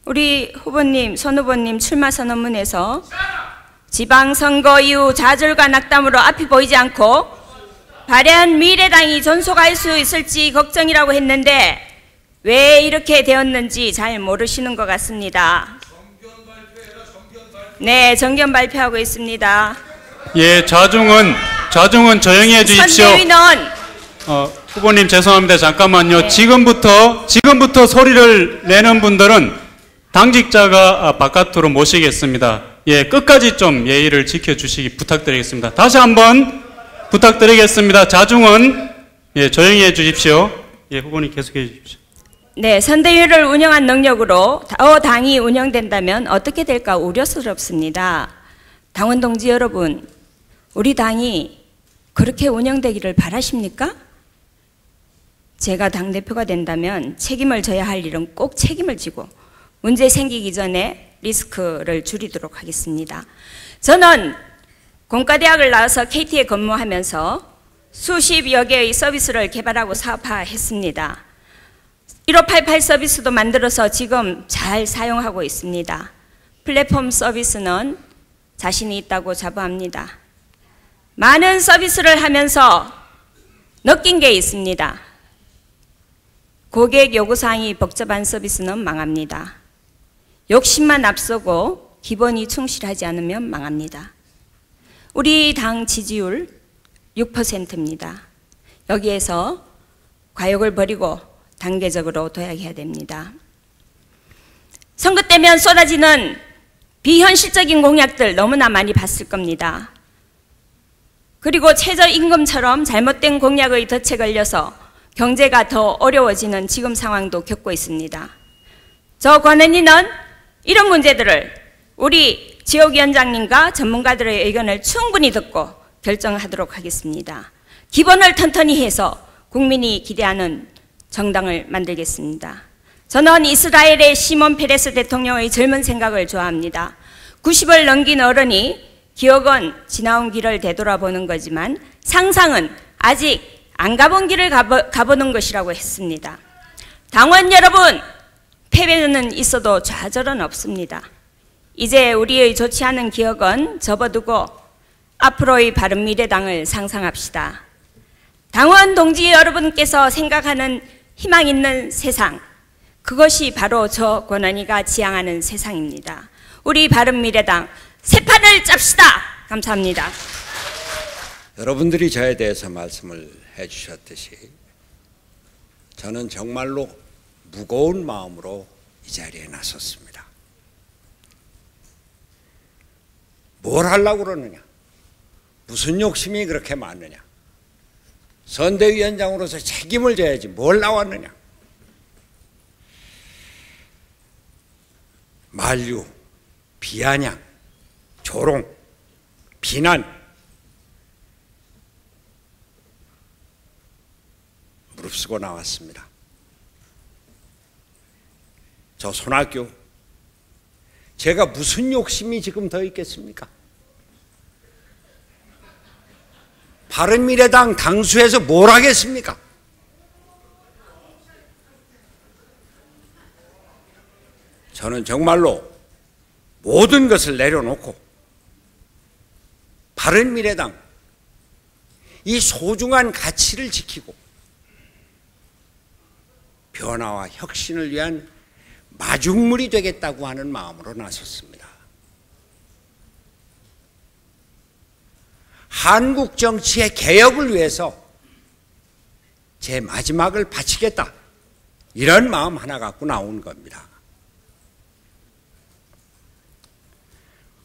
우리 후보님, 손 후보님 출마 선언문에서 지방선거 이후 좌절과 낙담으로 앞이 보이지 않고 바른 미래당이 존속할 수 있을지 걱정이라고 했는데 왜 이렇게 되었는지 잘 모르시는 것 같습니다. 네, 정견 발표하고 있습니다. 예, 자중은 조용히 해주십시오. 선대위는 후보님 죄송합니다. 잠깐만요. 지금부터 소리를 내는 분들은 당직자가 바깥으로 모시겠습니다. 예, 끝까지 좀 예의를 지켜주시기 부탁드리겠습니다. 다시 한번 부탁드리겠습니다. 자중은 예, 조용히 해 주십시오. 예, 후보님 계속해 주십시오. 네, 선대위를 운영한 능력으로 당이 운영된다면 어떻게 될까 우려스럽습니다. 당원 동지 여러분, 우리 당이 그렇게 운영되기를 바라십니까? 제가 당대표가 된다면 책임을 져야 할 일은 꼭 책임을 지고 문제 생기기 전에 리스크를 줄이도록 하겠습니다. 저는 공과대학을 나와서 KT에 근무하면서 수십여 개의 서비스를 개발하고 사업화했습니다. 1588 서비스도 만들어서 지금 잘 사용하고 있습니다. 플랫폼 서비스는 자신이 있다고 자부합니다. 많은 서비스를 하면서 느낀 게 있습니다. 고객 요구사항이 복잡한 서비스는 망합니다. 욕심만 앞서고 기본이 충실하지 않으면 망합니다. 우리 당 지지율 6%입니다. 여기에서 과욕을 버리고 단계적으로 도약해야 됩니다. 선거 때면 쏟아지는 비현실적인 공약들 너무나 많이 봤을 겁니다. 그리고 최저임금처럼 잘못된 공약의 덫에 걸려서 경제가 더 어려워지는 지금 상황도 겪고 있습니다. 저 권은희는 이런 문제들을 우리 지역위원장님과 전문가들의 의견을 충분히 듣고 결정하도록 하겠습니다. 기본을 튼튼히 해서 국민이 기대하는 정당을 만들겠습니다. 저는 이스라엘의 시몬 페레스 대통령의 젊은 생각을 좋아합니다. 90을 넘긴 어른이 기억은 지나온 길을 되돌아보는 거지만 상상은 아직 안 가본 길을 가보는 것이라고 했습니다. 당원 여러분, 패배는 있어도 좌절은 없습니다. 이제 우리의 좋지 않은 기억은 접어두고 앞으로의 바른미래당을 상상합시다. 당원 동지 여러분께서 생각하는 희망 있는 세상, 그것이 바로 저 권은희가 지향하는 세상입니다. 우리 바른미래당 새 판을 짭시다. 감사합니다. 여러분들이 저에 대해서 말씀을 해주셨듯이 저는 정말로 무거운 마음으로 이 자리에 나섰습니다. 뭘 하려고 그러느냐? 무슨 욕심이 그렇게 많느냐? 선대위원장으로서 책임을 져야지 뭘 나왔느냐? 만류, 비아냥, 조롱, 비난, 무릅쓰고 나왔습니다. 저 손학규, 제가 무슨 욕심이 지금 더 있겠습니까? 바른미래당 당수에서 뭘 하겠습니까? 저는 정말로 모든 것을 내려놓고 바른미래당 이 소중한 가치를 지키고 변화와 혁신을 위한 마중물이 되겠다고 하는 마음으로 나섰습니다. 한국 정치의 개혁을 위해서 제 마지막을 바치겠다, 이런 마음 하나 갖고 나온 겁니다.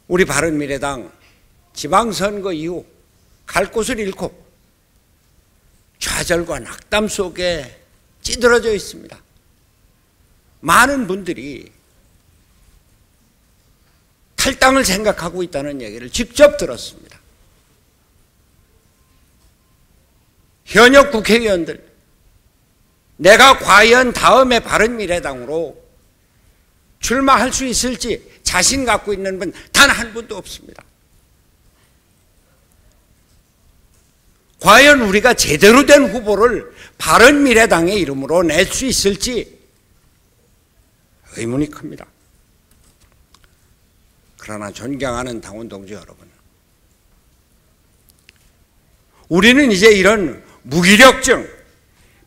우리 바른미래당 지방선거 이후 갈 곳을 잃고 좌절과 낙담 속에 찌들어져 있습니다. 많은 분들이 탈당을 생각하고 있다는 얘기를 직접 들었습니다. 현역 국회의원들, 내가 과연 다음에 바른미래당으로 출마할 수 있을지 자신 갖고 있는 분 단 한 분도 없습니다. 과연 우리가 제대로 된 후보를 바른미래당의 이름으로 낼 수 있을지 의문이 큽니다. 그러나 존경하는 당원 동지 여러분, 우리는 이제 이런 무기력증,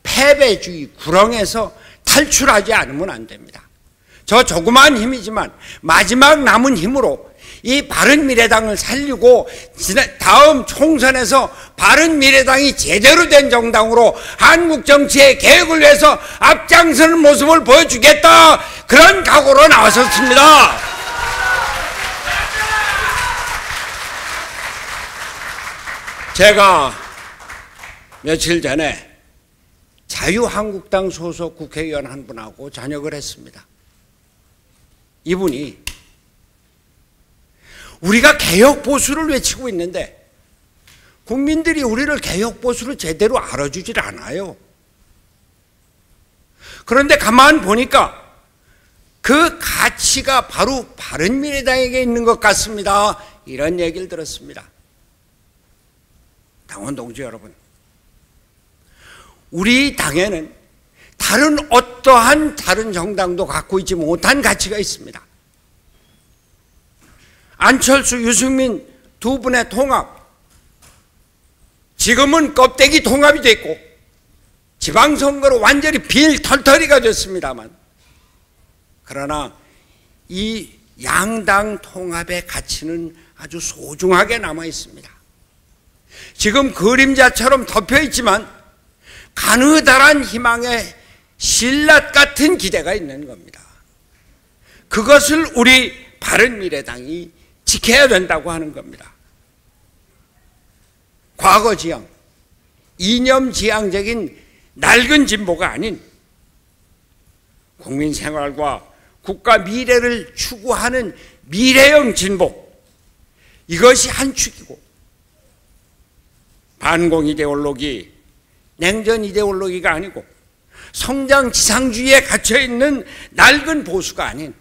패배주의 구렁에서 탈출하지 않으면 안 됩니다. 저 조그마한 힘이지만 마지막 남은 힘으로 이 바른미래당을 살리고 다음 총선에서 바른미래당이 제대로 된 정당으로 한국 정치의 개혁을 위해서 앞장서는 모습을 보여주겠다, 그런 각오로 나왔었습니다. 제가 며칠 전에 자유한국당 소속 국회의원 한 분하고 저녁을 했습니다. 이분이 우리가 개혁 보수를 외치고 있는데 국민들이 우리를 개혁 보수를 제대로 알아주질 않아요. 그런데 가만 보니까 그 가치가 바로 바른미래당에게 있는 것 같습니다. 이런 얘기를 들었습니다. 당원 동지 여러분, 우리 당에는 다른 어떠한 다른 정당도 갖고 있지 못한 가치가 있습니다. 안철수, 유승민 두 분의 통합, 지금은 껍데기 통합이 됐고 지방선거로 완전히 빌털터리가 됐습니다만, 그러나 이 양당 통합의 가치는 아주 소중하게 남아 있습니다. 지금 그림자처럼 덮여 있지만 가느다란 희망의 신라 같은 기대가 있는 겁니다. 그것을 우리 바른미래당이 지켜야 된다고 하는 겁니다. 과거지향, 이념지향적인 낡은 진보가 아닌 국민 생활과 국가 미래를 추구하는 미래형 진보, 이것이 한 축이고, 반공 이데올로기, 냉전 이데올로기가 아니고 성장 지상주의에 갇혀있는 낡은 보수가 아닌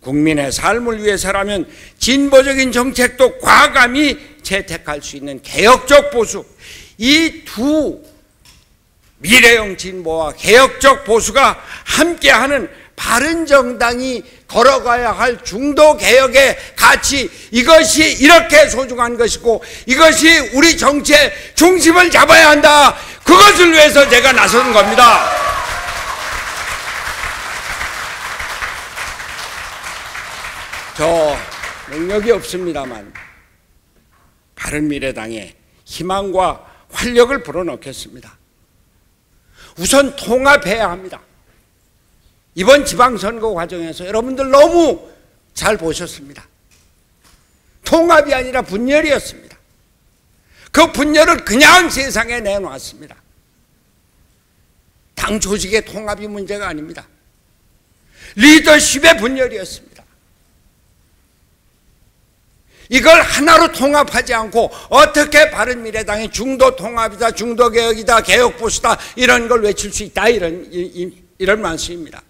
국민의 삶을 위해서라면 진보적인 정책도 과감히 채택할 수 있는 개혁적 보수, 이 두 미래형 진보와 개혁적 보수가 함께하는 바른정당이 걸어가야 할 중도개혁의 가치, 이것이 이렇게 소중한 것이고 이것이 우리 정치의 중심을 잡아야 한다. 그것을 위해서 제가 나서는 겁니다. 저 능력이 없습니다만 바른미래당에 희망과 활력을 불어넣겠습니다. 우선 통합해야 합니다. 이번 지방선거 과정에서 여러분들 너무 잘 보셨습니다. 통합이 아니라 분열이었습니다. 그 분열을 그냥 세상에 내놓았습니다. 당 조직의 통합이 문제가 아닙니다. 리더십의 분열이었습니다. 이걸 하나로 통합하지 않고 어떻게 바른미래당이 중도 통합이다, 중도 개혁이다, 개혁 보수다 이런 걸 외칠 수 있다, 이런 말씀입니다.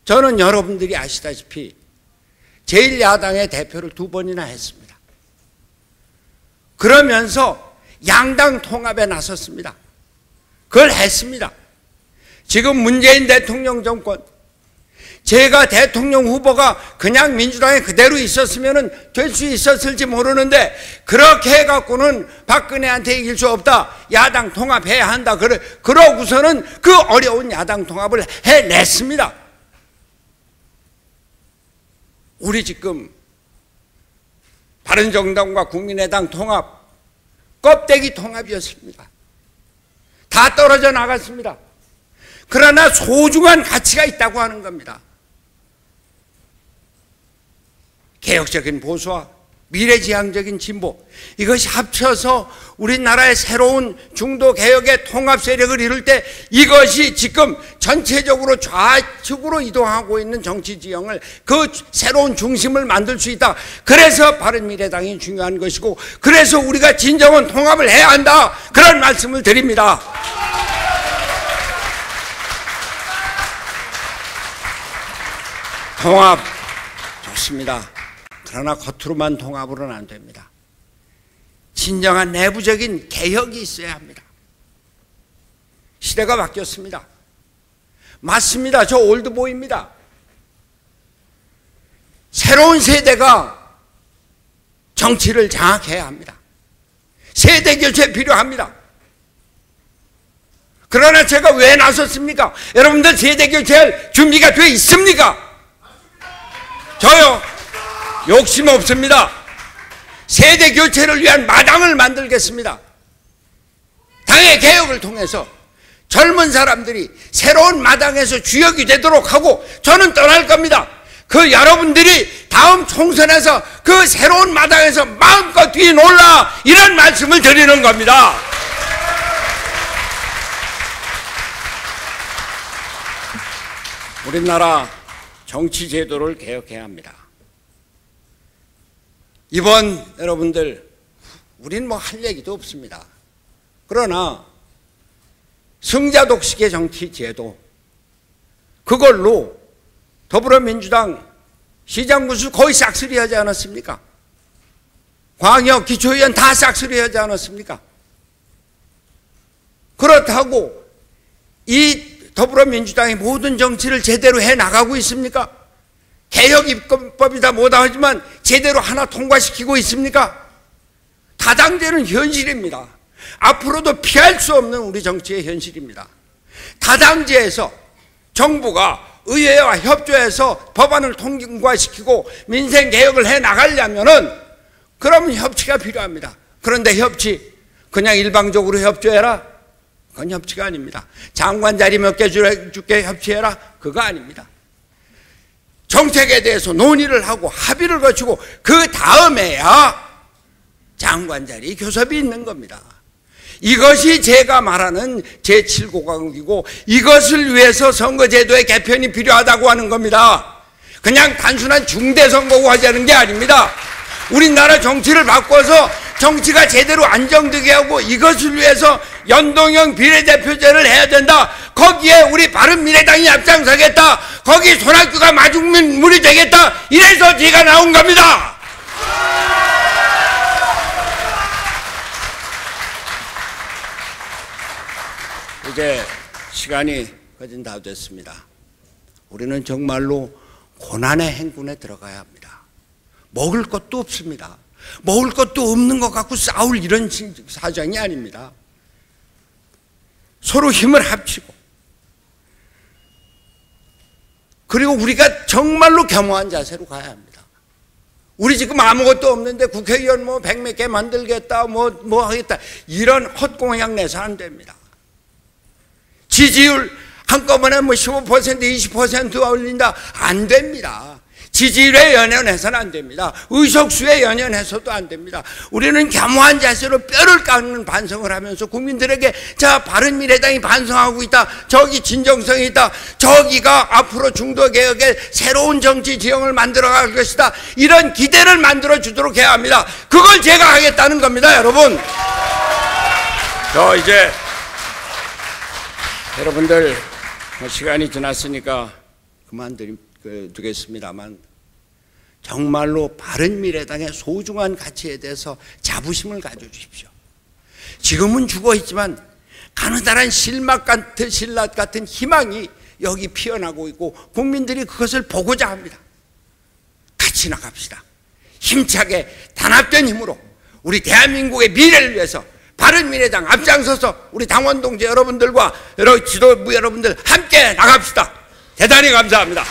저는 여러분들이 아시다시피 제1야당의 대표를 2번이나 했습니다. 그러면서 양당 통합에 나섰습니다. 그걸 했습니다. 지금 문재인 대통령 정권, 제가 대통령 후보가 그냥 민주당에 그대로 있었으면 될 수 있었을지 모르는데 그렇게 해갖고는 박근혜한테 이길 수 없다, 야당 통합해야 한다, 그러고서는 그 어려운 야당 통합을 해냈습니다. 우리 지금 바른정당과 국민의당 통합, 껍데기 통합이었습니다. 다 떨어져 나갔습니다. 그러나 소중한 가치가 있다고 하는 겁니다. 개혁적인 보수와 미래지향적인 진보, 이것이 합쳐서 우리나라의 새로운 중도개혁의 통합 세력을 이룰 때 이것이 지금 전체적으로 좌측으로 이동하고 있는 정치 지형을, 그 새로운 중심을 만들 수 있다. 그래서 바른미래당이 중요한 것이고 그래서 우리가 진정한 통합을 해야 한다, 그런 말씀을 드립니다. 통합 좋습니다. 그러나 겉으로만 통합으로는 안 됩니다. 진정한 내부적인 개혁이 있어야 합니다. 시대가 바뀌었습니다. 맞습니다. 저 올드보이입니다. 새로운 세대가 정치를 장악해야 합니다. 세대 교체 필요합니다. 그러나 제가 왜 나섰습니까? 여러분들 세대 교체할 준비가 되어 있습니까? 저요, 욕심 없습니다. 세대 교체를 위한 마당을 만들겠습니다. 당의 개혁을 통해서 젊은 사람들이 새로운 마당에서 주역이 되도록 하고 저는 떠날 겁니다. 그 여러분들이 다음 총선에서 그 새로운 마당에서 마음껏 뛰놀라, 이런 말씀을 드리는 겁니다. 우리나라 정치 제도를 개혁해야 합니다. 이번 여러분들, 우린 뭐 할 얘기도 없습니다. 그러나 승자독식의 정치 제도, 그걸로 더불어민주당 시장군수 거의 싹쓸이 하지 않았습니까? 광역 기초의원 다 싹쓸이 하지 않았습니까? 그렇다고 이 더불어민주당이 모든 정치를 제대로 해나가고 있습니까? 개혁입법이다 뭐다 하지만 제대로 하나 통과시키고 있습니까? 다당제는 현실입니다. 앞으로도 피할 수 없는 우리 정치의 현실입니다. 다당제에서 정부가 의회와 협조해서 법안을 통과시키고 민생개혁을 해나가려면은 그러면 협치가 필요합니다. 그런데 협치, 그냥 일방적으로 협조해라? 그건 협치가 아닙니다. 장관 자리 몇 개 줄게 협치해라? 그거 아닙니다. 정책에 대해서 논의를 하고 합의를 거치고 그 다음에야 장관 자리 교섭이 있는 겁니다. 이것이 제가 말하는 제7공화국이고 이것을 위해서 선거제도의 개편이 필요하다고 하는 겁니다. 그냥 단순한 중대선거구 하자는 게 아닙니다. 우리나라 정치를 바꿔서 정치가 제대로 안정되게 하고 이것을 위해서 연동형 비례대표제를 해야 된다. 거기에 우리 바른미래당이 앞장서겠다. 거기 손학규가 마중물이 되겠다. 이래서 제가 나온 겁니다. 이제 시간이 거진 다 됐습니다. 우리는 정말로 고난의 행군에 들어가야 합니다. 먹을 것도 없습니다. 먹을 것도 없는 것 갖고 싸울 이런 사정이 아닙니다. 서로 힘을 합치고, 그리고 우리가 정말로 겸허한 자세로 가야 합니다. 우리 지금 아무것도 없는데 국회의원 뭐 100몇 개 만들겠다 뭐 하겠다, 이런 헛공약 내서 안 됩니다. 지지율 한꺼번에 뭐 15% 20% 올린다, 안 됩니다. 지지율에 연연해서는 안 됩니다. 의석수에 연연해서도 안 됩니다. 우리는 겸허한 자세로 뼈를 깎는 반성을 하면서 국민들에게 자, 바른미래당이 반성하고 있다, 저기 진정성이 있다, 저기가 앞으로 중도개혁의 새로운 정치 지형을 만들어갈 것이다, 이런 기대를 만들어주도록 해야 합니다. 그걸 제가 하겠다는 겁니다. 여러분, 이제 여러분들 시간이 지났으니까 그만두겠습니다만, 정말로 바른미래당의 소중한 가치에 대해서 자부심을 가져주십시오. 지금은 죽어있지만 가느다란 신라 같은 희망이 여기 피어나고 있고 국민들이 그것을 보고자 합니다. 같이 나갑시다. 힘차게 단합된 힘으로 우리 대한민국의 미래를 위해서 바른미래당 앞장서서 우리 당원 동지 여러분들과 지도부 여러분들 함께 나갑시다. 대단히 감사합니다.